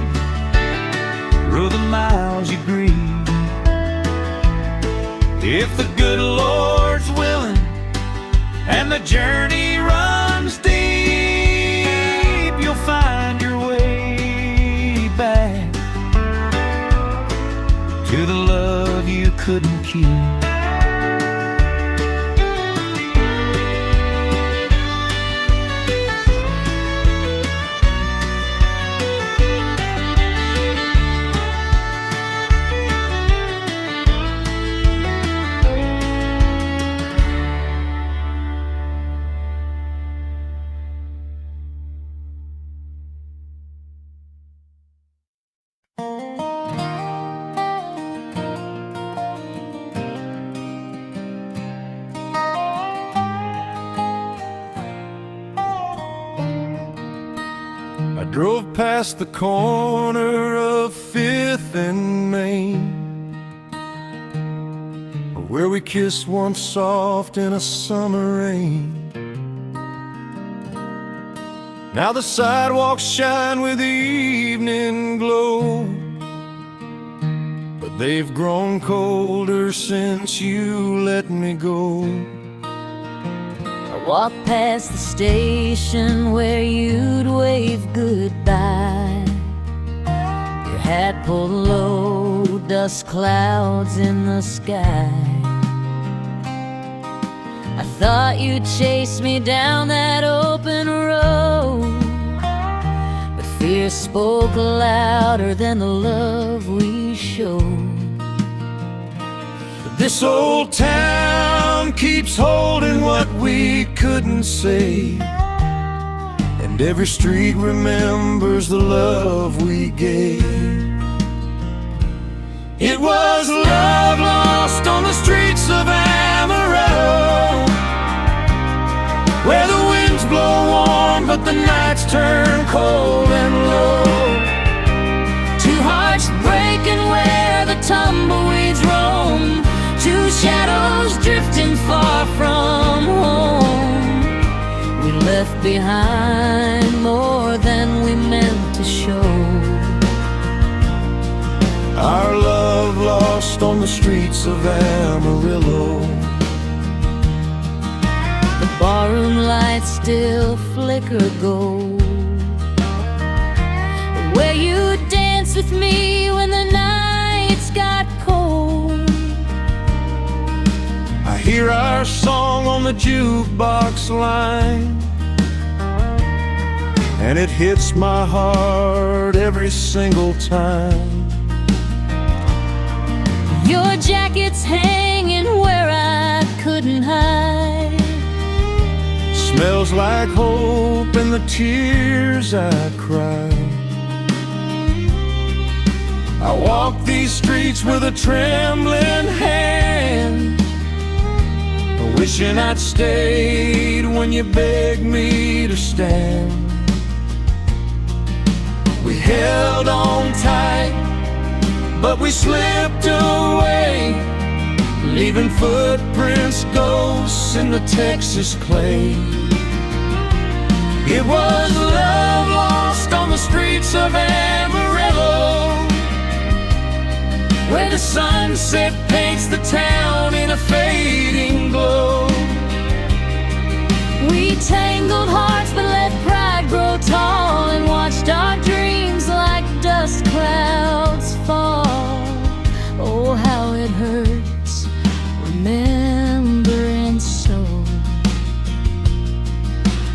through the miles you grieve. If the good Lord's willing and the journey runs deep, you'll find your way back to the love you couldn't keep. I drove past the corner of 5th and Main, where we kissed once soft in a summer rain. Now the sidewalks shine with the evening glow, but they've grown colder since you let me go. Walked past the station where you'd wave goodbye. Your hat pulled low, dust clouds in the sky. I thought you'd chase me down that open road, but fear spoke louder than the love we showed. This old town keeps holding what we couldn't say, and every street remembers the love we gave. It was love lost on the streets of Amarillo, where the winds blow warm but the nights turn cold and low. Two hearts breaking where the tumbleweeds roam, two shadows drifting far from home. We left behind more than we meant to show. Our love lost on the streets of Amarillo. The barroom lights still flicker gold, where you danced with me when the nights got cold. I hear our song on the jukebox line, and it hits my heart every single time. Your jacket's hanging where I couldn't hide. Smells like hope and the tears I cried. I walk these streets with a trembling hand, wishing I'd stayed when you begged me to stand. We held on tight, but we slipped away, leaving footprints, ghosts in the Texas clay. It was love lost on the streets of Amarillo, where the sunset paints the town in a fading glow. We tangled hearts, but let pride grow tall, and watched our dreams like dust clouds fall. Oh, how it hurts remembering so.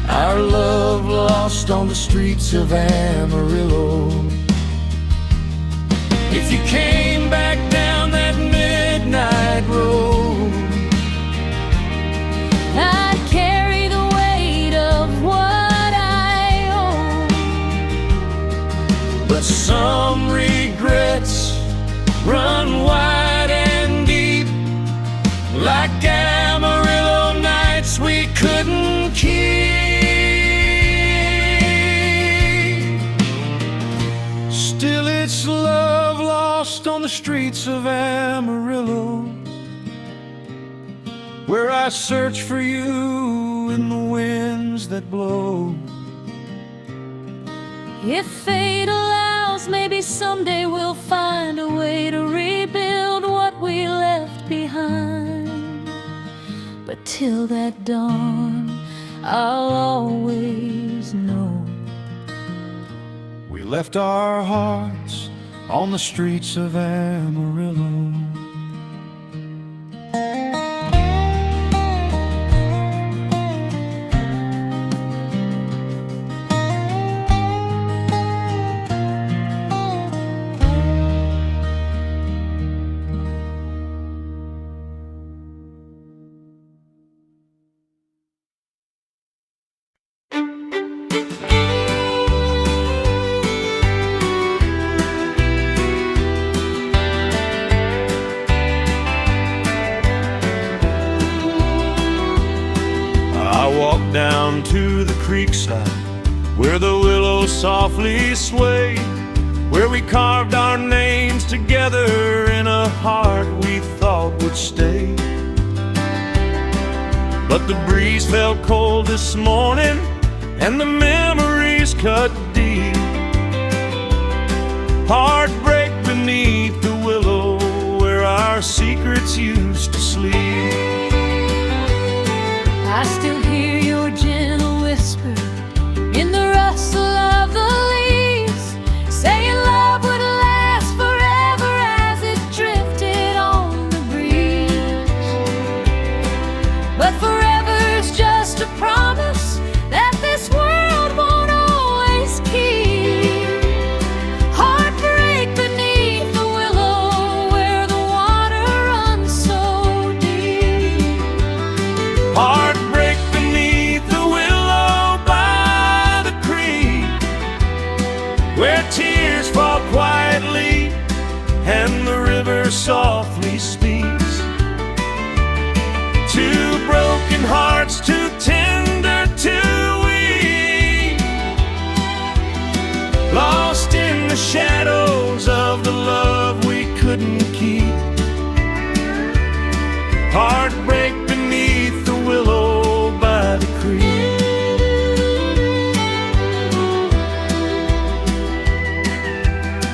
Our love lost on the streets of Amarillo. If you came back down that midnight road, I'd carry the weight of what I own. but some regrets run wide and deep, like Amarillo nights we couldn't keep. Still it's love lost on the streets of Amarillo, where I search for you in the winds that blow. If fate allows, maybe someday we'll find a way to rebuild what we left behind. But till that dawn, I'll always know We left our hearts on the streets of Amarillo. I walked down to the creekside, where the willows softly sway, where we carved our names together in a heart we thought would stay. But the breeze felt cold this morning, and the memories cut deep. Heartbreak beneath the willow, where our secrets used to sleep. I still hear your gentle whisper in the rustle of the leaves, saying love would last forever as it drifted on the breeze. But forever's just a promise that this world won't always keep. Heartbreak beneath the willow, where the water runs so deep. Heartbreak beneath the willow by the creek, where tears fall quietly and the river softly speaks. Two broken hearts, too tender to weep, lost in the shadows of the love we couldn't keep. Heartbreak beneath the willow by the creek.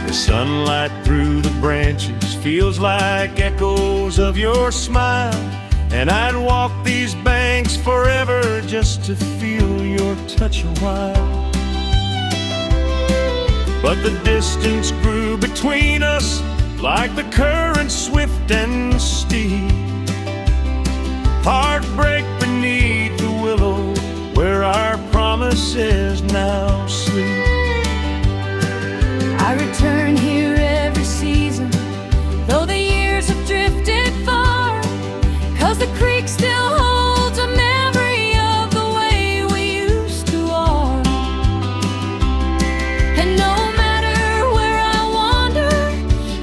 The sunlight through the branches feels like echoes of your smile, and I'd walk these banks forever just to feel your touch a while. But the distance grew between us like the current swift and steep. Heartbreak beneath the willow, where our promises now sleep. I return here every season, though the years have drifted far, 'cause the creek still holds a memory of the way we used to are. And no matter where I wander,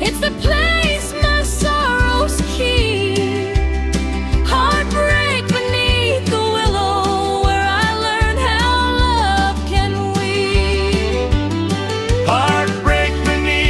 it's the place my sorrows keep. Heartbreak beneath the willow, where I learned how love can weep. Heartbreak beneath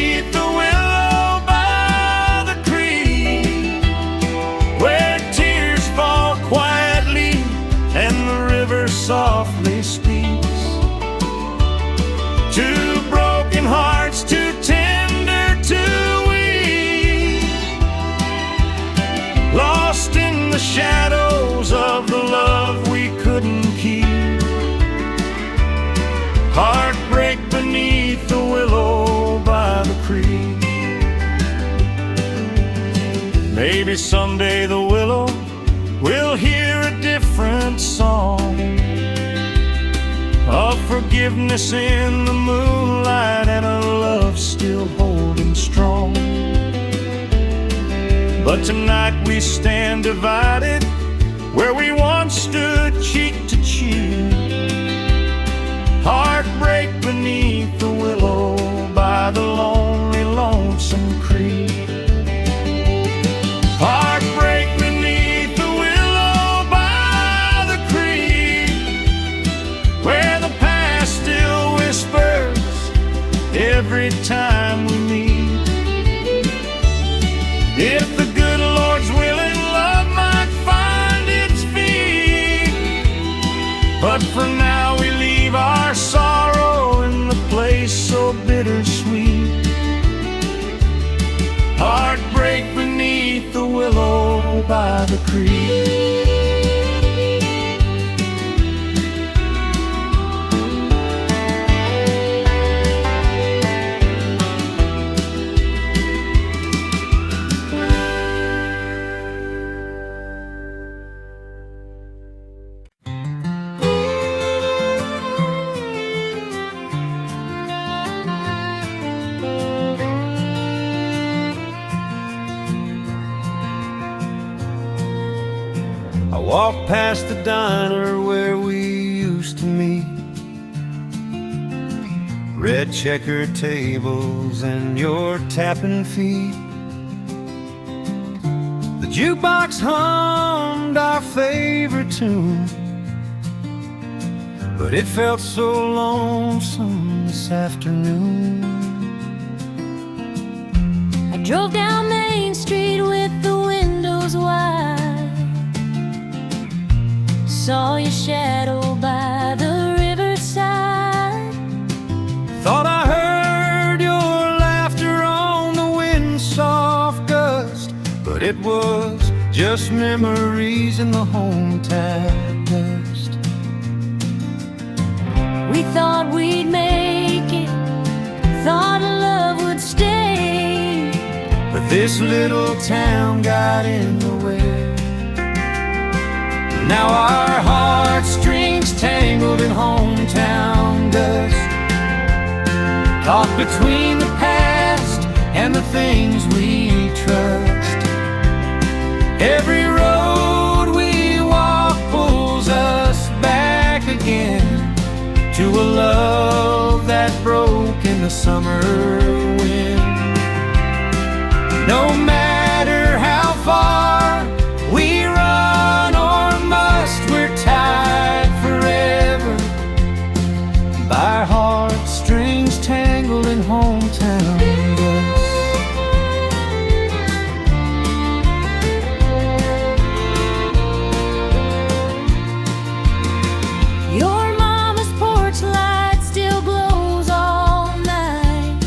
Maybe someday the willow will hear a different song of forgiveness in the moonlight and a love still holding strong. But tonight we stand divided where we once stood cheek to cheek. Heartbreak beneath the willow by the lonely, lonesome creek. Heartbreak beneath the willow by the creek, where the past still whispers every time we meet. If the good Lord's willing, love might find its feet. But for now we leave our sorrow in the place so bittersweet. Heartbreak beneath the willow by the creek. I walk past the diner where we used to meet. Red checkered tables and your tapping feet. The jukebox hummed our favorite tune, but it felt so lonesome this afternoon. I drove down Main Street with the windows wide. Saw your shadow by the riverside. Thought I heard your laughter on the wind's soft gust, but it was just memories in the home-tide dust. We thought we'd make it, thought love would stay, But this little town got in the way. Now our heartstrings tangled in hometown dust, caught between the past and the things we trust. Every road we walk pulls us back again to a love that broke in the summer wind. No matter how far we run or must, we're tied forever by heartstrings tangled in hometown dust. your mama's porch light still glows all night,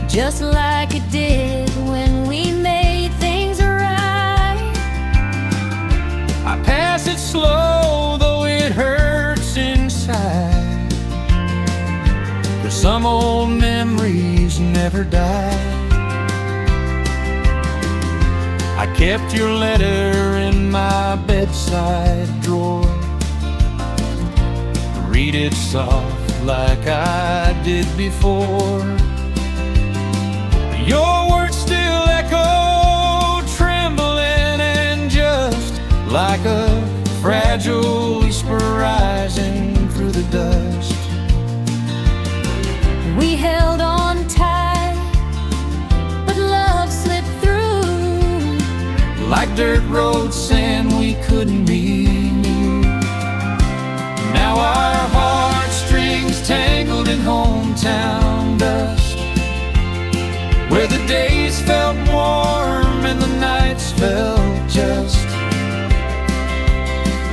just like it did when we made things right. I pass it slow, though it hurts inside. But some old memories never die. I kept your letter in my bedside drawer, read it soft like I did before. Your words still echo, trembling and just like a fragile whisper rising through the dust. We held on tight, but love slipped through, like dirt road sand we couldn't be new. Now our heartstrings tangled in hometown dust, where the days felt warm and the nights felt just.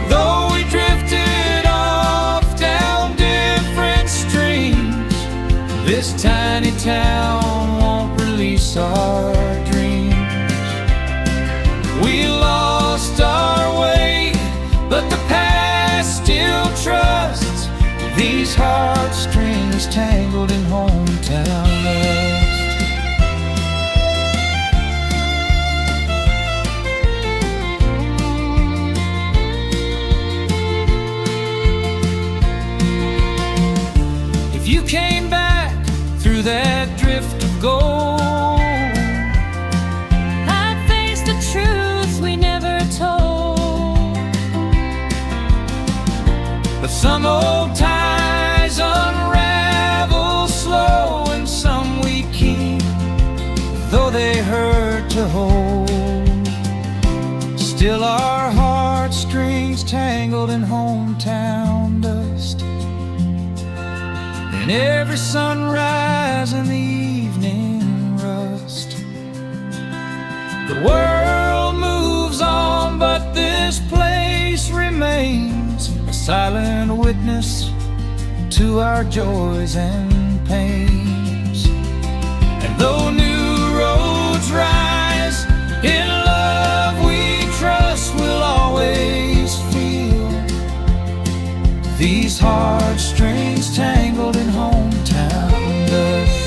Though we drifted off down different streams, this tiny town won't release our dreams. We lost our way, but the past still trusts these heartstrings tangled in hometown dust. through that drift of gold. I'd face the truth we never told. But some old ties unravel slow, and some we keep, though they hurt to hold. Still our heartstrings tangled in hometown dust, in every sunrise and the evening rust. The world moves on, but this place remains a silent witness to our joys and pains. And though new roads rise, in love we trust we'll always feel these heartstrings tangled in hometown dust.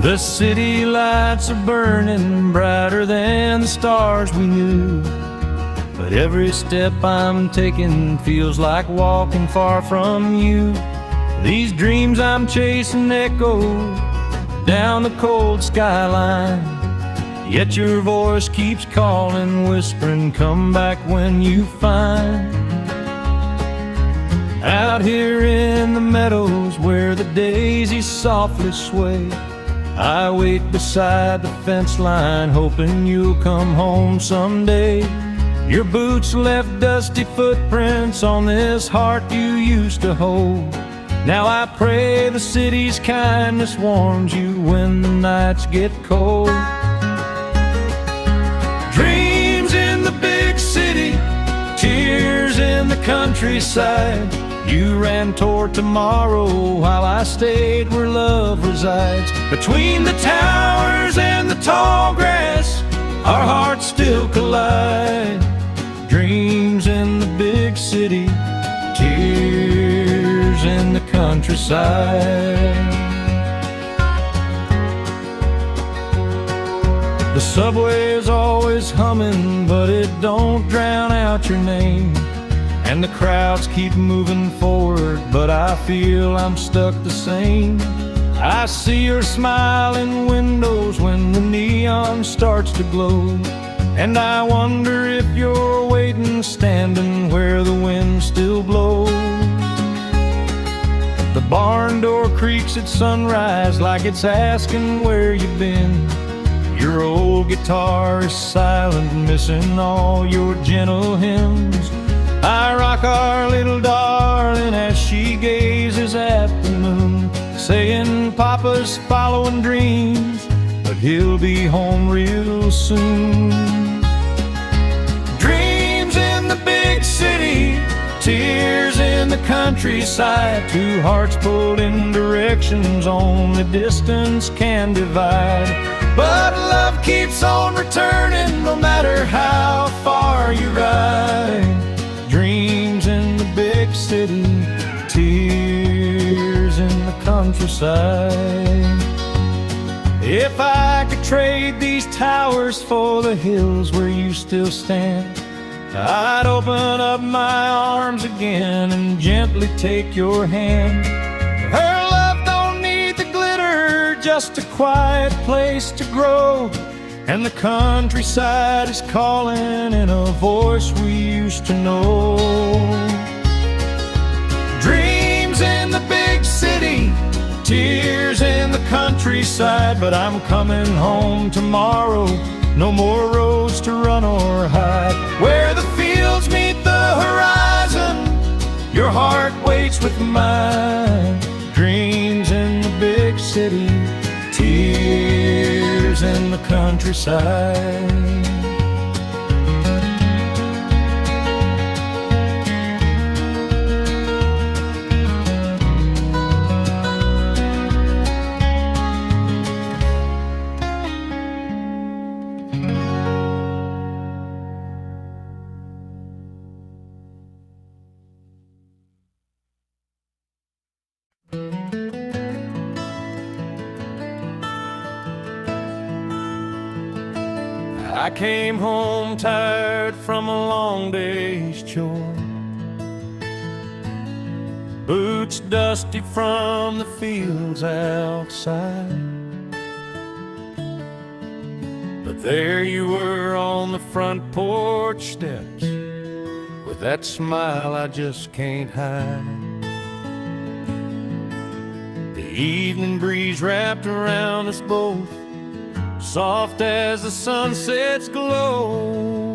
The city lights are burning brighter than the stars we knew, but every step I'm taking feels like walking far from you. These dreams I'm chasing echo down the cold skyline, yet your voice keeps calling, whispering, come back when you find. Out here in the meadows where the daisies softly sway, I wait beside the fence line, hoping you'll come home someday. Your boots left dusty footprints on this heart you used to hold. Now I pray the city's kindness warms you when the nights get cold. Dreams in the big city, tears in the countryside. You ran toward tomorrow while I stayed where love resides. Between the towers and the tall grass, our hearts still collide. Dreams in the big city, tears in the countryside. The subway is always humming, but it don't drown out your name. And the crowds keep moving forward, but I feel I'm stuck the same. I see your smiling windows when the neon starts to glow, and I wonder if you're waiting, standing where the wind still blows. The barn door creaks at sunrise like it's asking where you've been. Your old guitar is silent, missing all your gentle hymns. I rock our little darling as she gazes at the moon, saying Papa's following dreams, but he'll be home real soon. Dreams in the big city, tears in the countryside. Two hearts pulled in directions only distance can divide. But love keeps on returning no matter how far you ride. Dreams in the big city, tears in the countryside. If I could trade these towers for the hills where you still stand, I'd open up my arms again and gently take your hand. Her love don't need the glitter, just a quiet place to grow. And the countryside is calling in a voice we used to know. Dreams in the big city, tears in the countryside. But I'm coming home tomorrow, no more roads to run or hide. Where the fields meet the horizon, your heart waits with mine. Dreams in the big city, tears in the countryside. I came home tired from a long day's chore, boots dusty from the fields outside. But there you were on the front porch steps, with that smile I just can't hide. The evening breeze wrapped around us both, soft as the sunset's glow.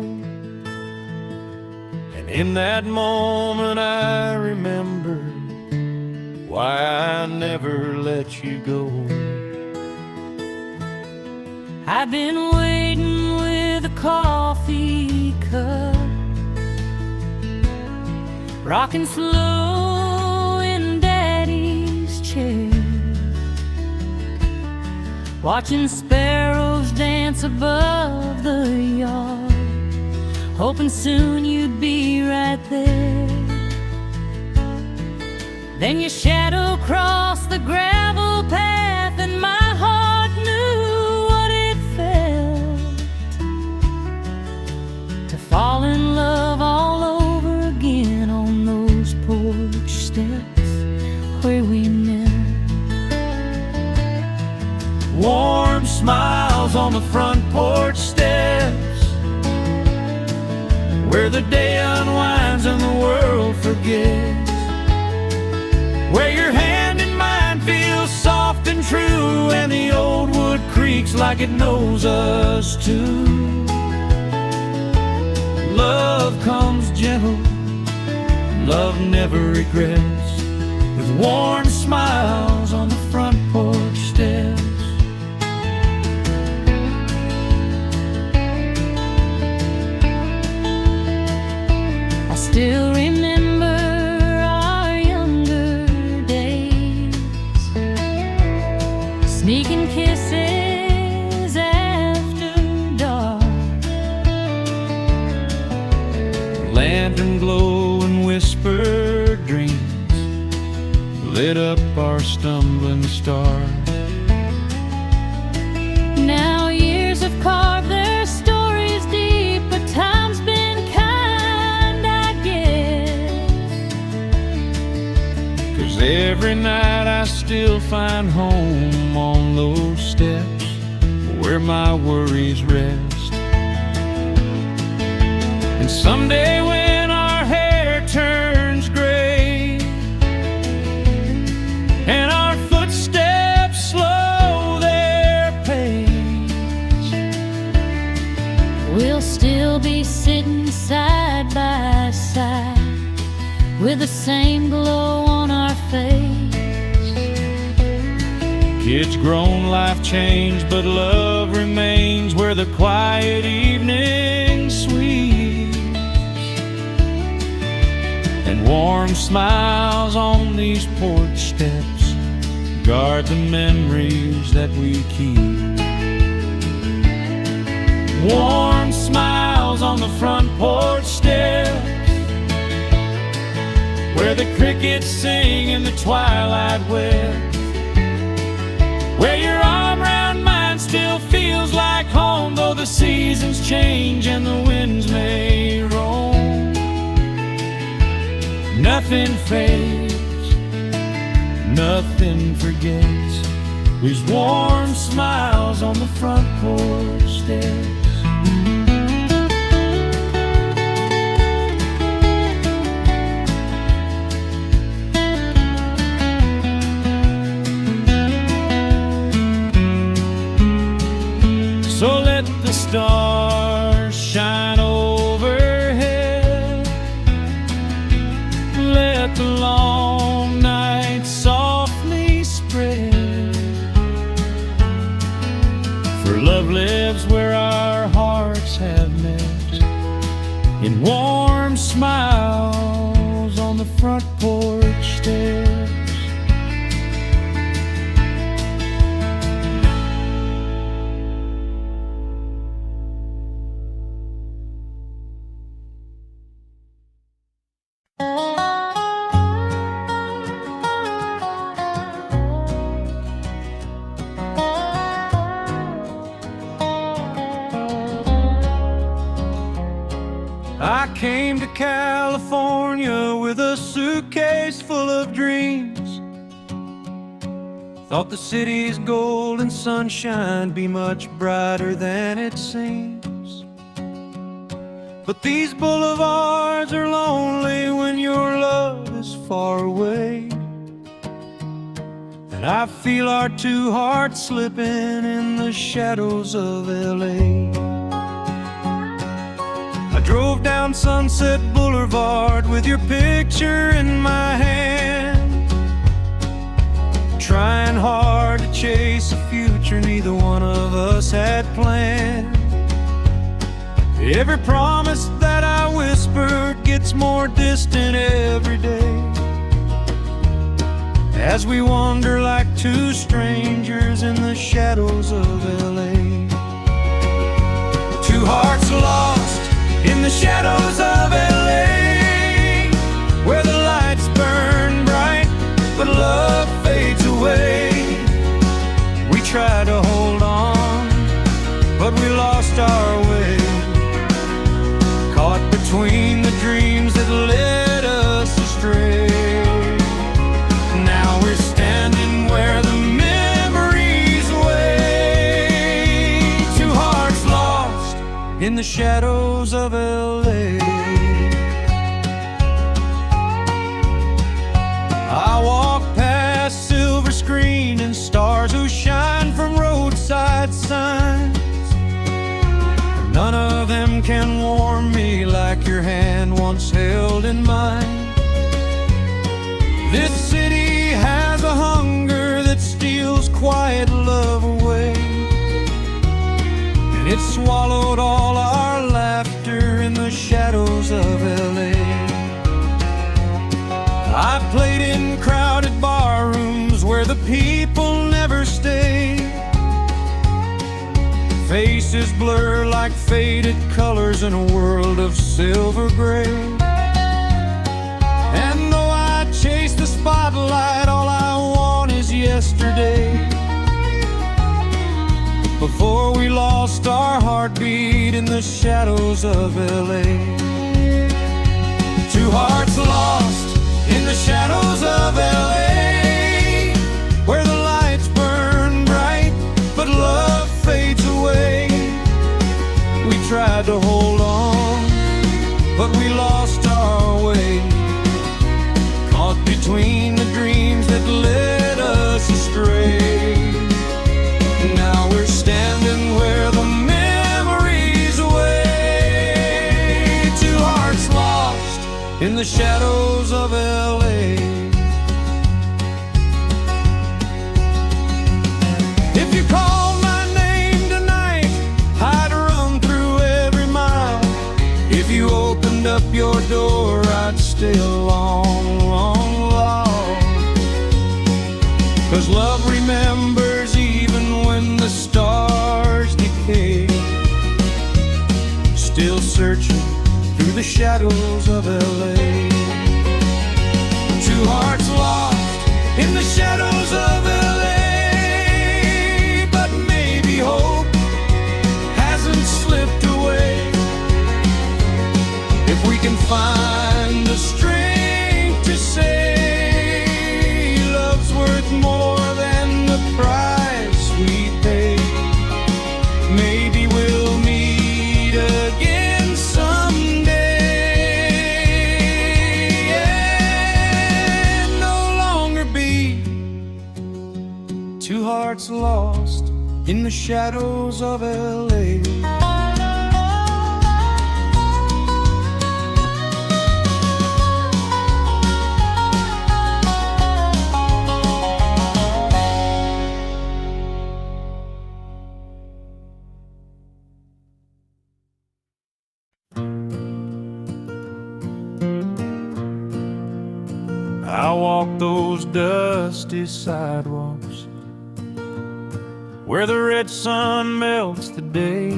And in that moment I remembered why I never let you go. I've been waiting with a coffee cup, rocking slow in Daddy's chair, watching sparrows dance above the yard, hoping soon you'd be right there. Then your shadow crossed the gravel path, and my heart knew what it felt to fall in love all over again on those porch steps where we met. Warm smiles on the front porch steps, where the day unwinds and the world forgets, where your hand in mine feels soft and true, and the old wood creaks like it knows us too. Love comes gentle, love never regrets, with warm smiles on the front porch steps. I still remember our younger days, sneaking kisses after dark, Lantern glow and whispered dreams lit up our stumbling stars. Now years have carved their stories deep, but time's been kind, I guess. 'Cause every night I still find home on those steps where my worries rest. And someday when our hair turns gray and our footsteps slow their pace, we'll still be sitting side by side with the same glow on our face. kids grown, life changed, but love remains where the quiet evening sweeps, and warm smiles on these porch steps guard the memories that we keep. Warm smiles on the front porch steps, where the crickets sing in the twilight west, where your arm around mine still feels like home, though the seasons change and the winds may roam. Nothing fades, nothing forgets these warm smiles on the front porch steps. So let the stars shine overhead, let the long night softly spread, for love lives where our hearts have met, in warm smiles on the front porch steps. Thought the city's gold and sunshine be much brighter than it seems. But these boulevards are lonely when your love is far away. And I feel our two hearts slipping in the shadows of LA. I drove down Sunset Boulevard with your picture in my hand, trying hard to chase a future neither one of us had planned. Every promise that I whispered gets more distant every day, as we wander like two strangers in the shadows of LA. Two hearts lost in the shadows of LA, where the lights burn bright but love fades away. We tried to hold on, but we lost our way, caught between the dreams that led us astray. Now we're standing where the memories wait. Two hearts lost in the shadows of LA. I walk past silver screen and stars who shine from roadside signs. None of them can warm me like your hand once held in mine. This city has a hunger that steals quiet love away, and it swallowed all our laughter in the shadows of LA. I played in crowded bar rooms where the people never stay. Faces blur like faded colors in a world of silver gray. And though I chase the spotlight, all I want is yesterday, before we lost our heartbeat in the shadows of LA. Two hearts lost in the shadows of LA, where the lights burn bright but love fades away. We tried to hold on, but we lost our way, caught between the dreams that led us astray. Now we're standing where the memories wait. Two hearts lost in the shadows of LA. If you called my name tonight, I'd run through every mile. If you opened up your door, I'd stay a long, long while. 'Cause love remembers even when the stars decay, still searching through the shadows of LA. Two hearts lost in the shadows of LA, but maybe hope hasn't slipped away. If we can find the strength to say love's worth more than the price we pay, maybe we'll meet again someday, and no longer be two hearts lost in the shadows of LA. I walk those dusty sidewalks where the red sun melts the day,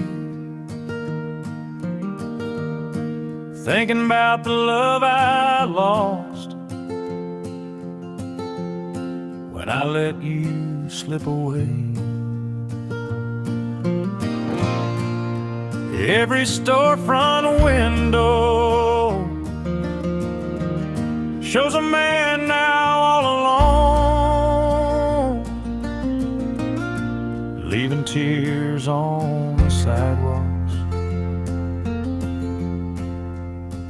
thinking about the love I lost when I let you slip away. Every storefront window shows a man now all alone, tears on the sidewalks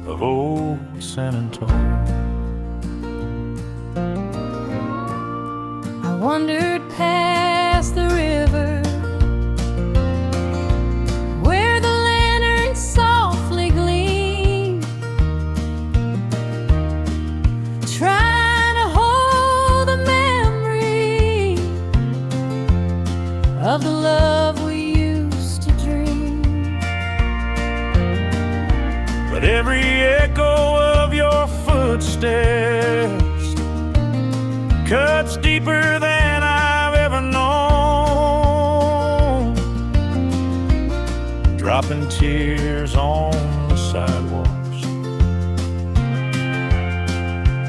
of old San Antonio. I wandered past the river where the lanterns softly gleam, trying to hold the memory of the love we used to dream. But every echo of your footsteps cuts deeper than I've ever known, dropping tears on the sidewalks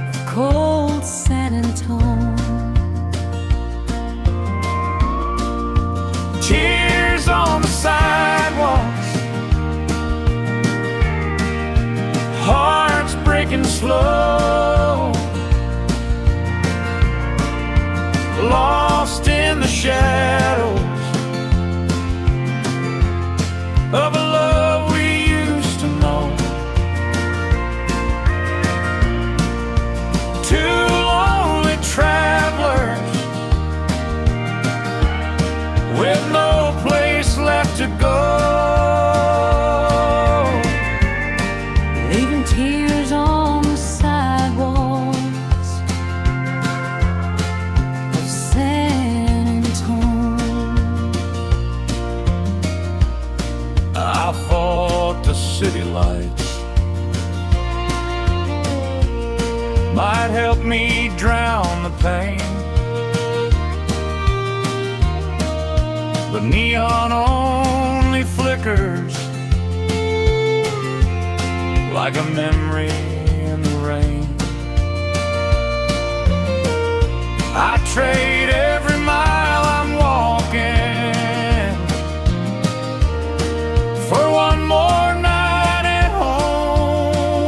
of cold San Antonio. Tears on the sidewalks, hearts breaking slow, lost in the shadows of a love we used to know. Two lonely travelers with no place left to go, Leaving tears on the sidewalks of San Antonio. I thought the city lights might help me drown the pain, but neon only flickers like a memory in the rain. I trade every mile I'm walking for one more night at home,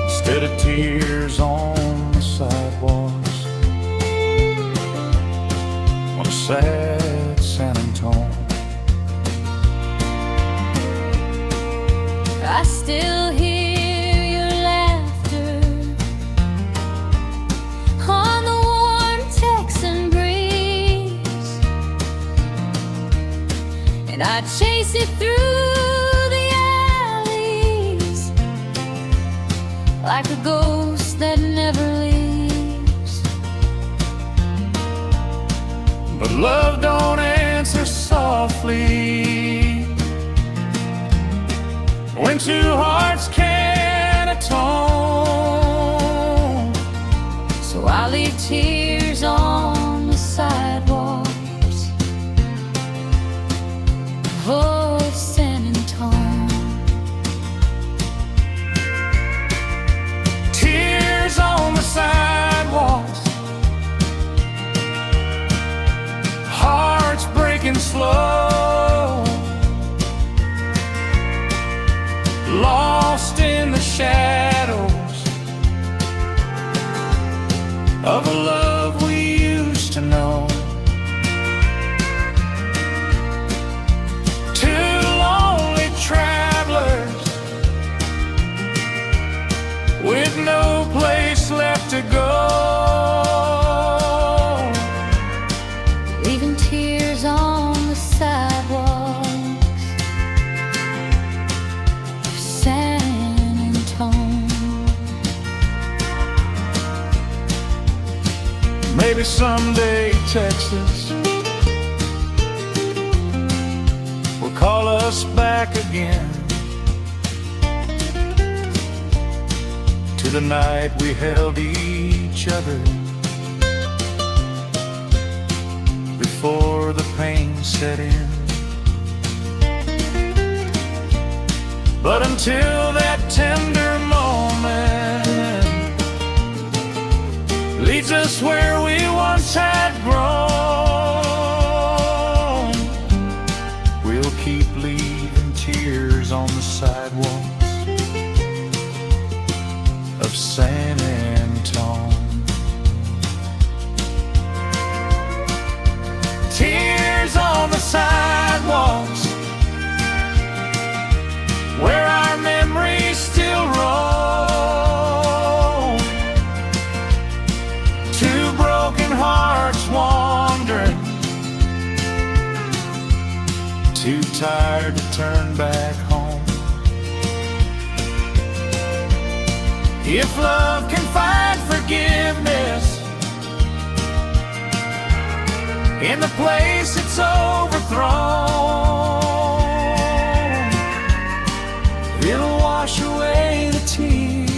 instead of tears on the sidewalks on a sad San Antonio. I still hear your laughter on the warm Texan breeze, and I chase it through the alleys like a ghost that never leaves. But love don't answer softly when two hearts can't atone. So I leave tears on the sidewalks of San Antonio. Tears on the sidewalks, hearts breaking slow, lost in the shadows of a love we used to know. Two lonely travelers with no place left to go, Leaving tears on the sidewalks of San Antonio. maybe someday Texas will call us back again to the night we held each other before the pain set in. But until that tender moment leads us where we once had grown, we'll keep leaving tears on the sidewalks of San Antone. Tears heart's wandering, too tired to turn back home. If love can find forgiveness in the place it's overthrown, it'll wash away the tears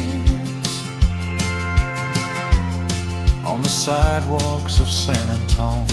on the sidewalks of San Antone.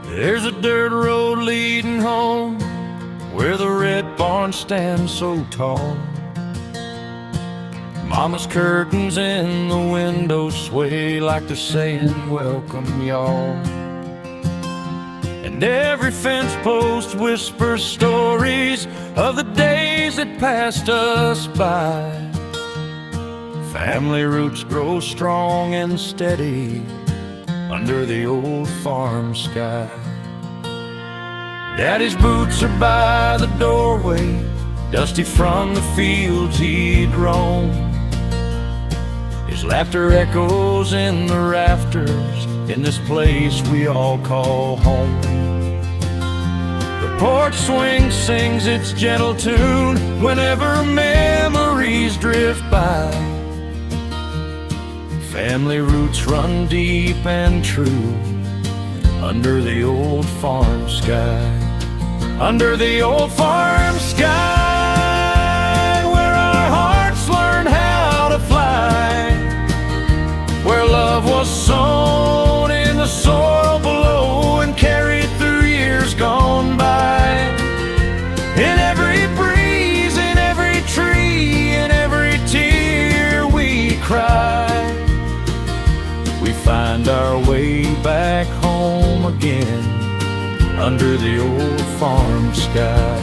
There's a dirt road leading home where the red barn stands so tall. Mama's curtains in the window sway like they're saying, welcome y'all. And every fence post whispers stories of the days that passed us by. Family roots grow strong and steady under the old farm sky. Daddy's boots are by the doorway, dusty from the fields he'd roam. His laughter echoes in the rafters in this place we all call home. The porch swing sings its gentle tune whenever memories drift by. Family roots run deep and true under the old farm sky. Under the old farm sky, where our hearts learn how to fly, where love was sown in the soil below and carried through years gone by. In every breeze, in every tree, in every tear we cry, we find our way back home again under the old farm sky.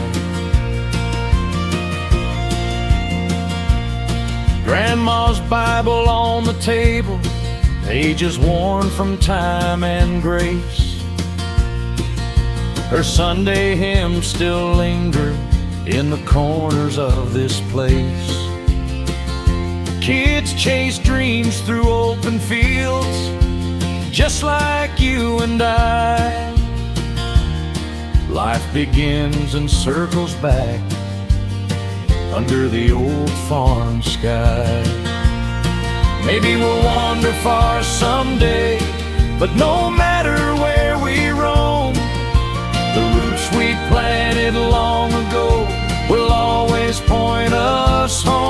Grandma's Bible on the table, pages worn from time and grace. Her Sunday hymns still linger in the corners of this place. Kids chase dreams through open fields, just like you and I. Life begins and circles back under the old farm sky. Maybe we'll wander far someday, but no matter where we roam, the roots we planted long ago will always point us home.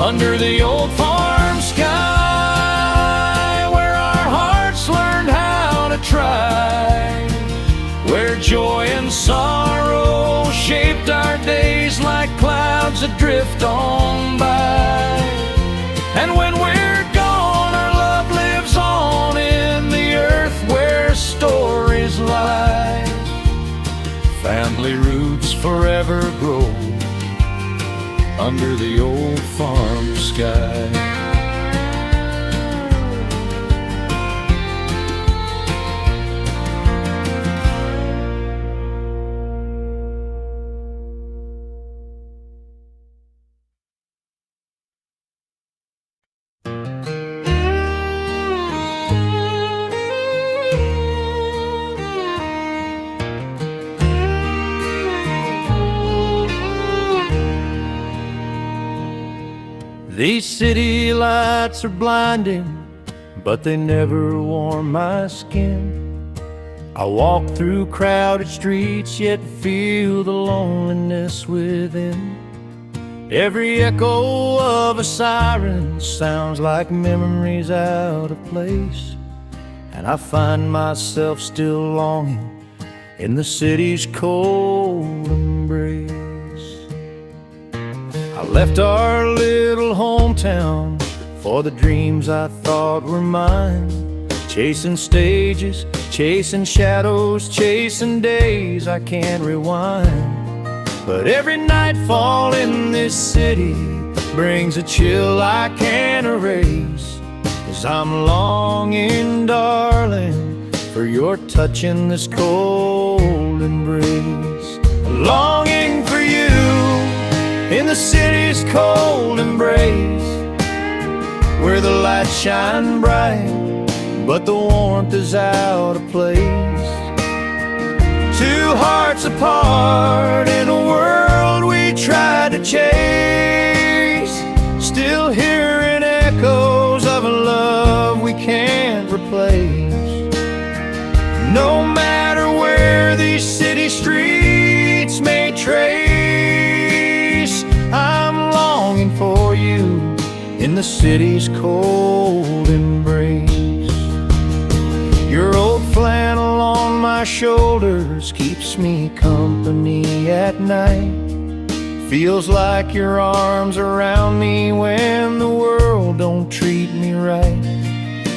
Under the old farm sky, where our hearts learned how to try, where joy and sorrow shaped our days like clouds that drift on by. And when we're gone, our love lives on in the earth where stories lie. Family roots forever grow under the old farm sky. These city lights are blinding, but they never warm my skin. I walk through crowded streets, yet feel the loneliness within. Every echo of a siren sounds like memories out of place, and I find myself still longing in the city's cold embrace. I left our little hometown for the dreams I thought were mine, chasing stages, chasing shadows, chasing days I can't rewind. But every nightfall in this city brings a chill I can't erase, 'cause I'm longing, darling, for your touch in this cold embrace. Longing for you in the city's cold embrace, where the lights shine bright, but the warmth is out of place. Two hearts apart in a world we tried to chase, still hearing echoes of a love we can't replace. No matter where these city streets may trace, I'm longing for you in the city's cold embrace. Your old flannel on my shoulders keeps me company at night. Feels like your arms around me when the world don't treat me right.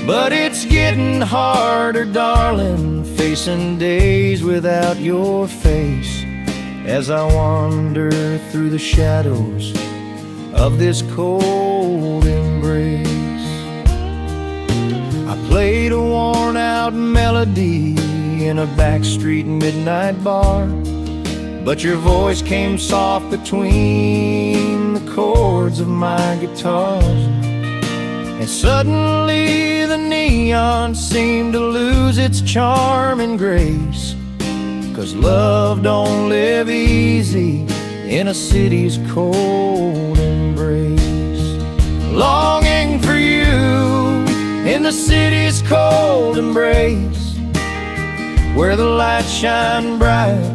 But it's getting harder, darling, facing days without your face, as I wander through the shadows of this cold embrace. I played a worn-out melody in a backstreet midnight bar, but your voice came soft between the chords of my guitar. And suddenly the neon seemed to lose its charm and grace, 'cause love don't live easy in a city's cold embrace. Longing for you in the city's cold embrace, where the lights shine bright,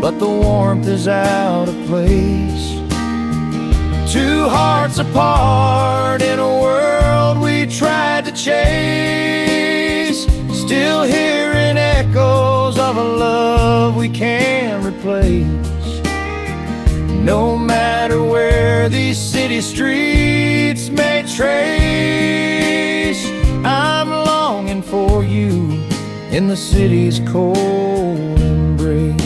but the warmth is out of place. Two hearts apart in a world we tried to chase, still hearing echoes of a love we can't replace. No matter where these city streets may trace, I'm longing for you in the city's cold embrace.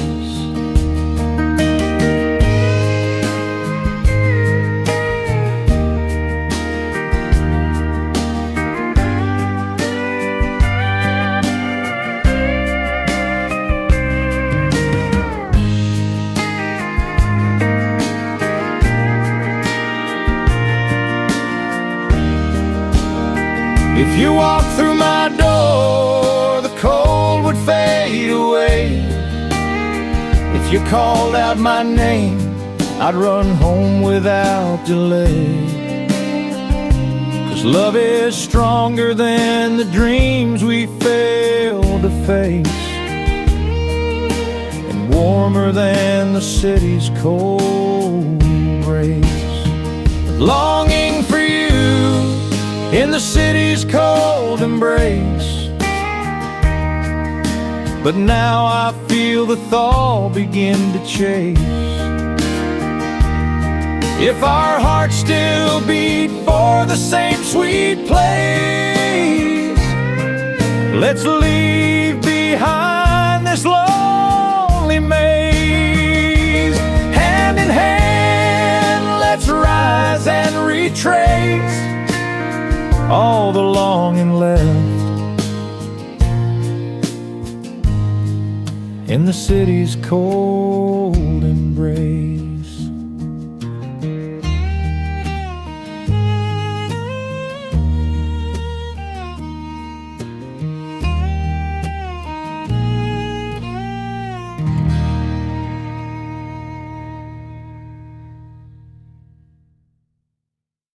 If you walked through my door, the cold would fade away. If you called out my name, I'd run home without delay. 'Cause love is stronger than the dreams we failed to face, and warmer than the city's cold embrace. Longing for you in the city's cold embrace, but now I feel the thaw begin to chase. If our hearts still beat for the same sweet place, let's leave behind this lonely maze. Hand in hand, let's rise and retrace all the longing left in the city's cold embrace.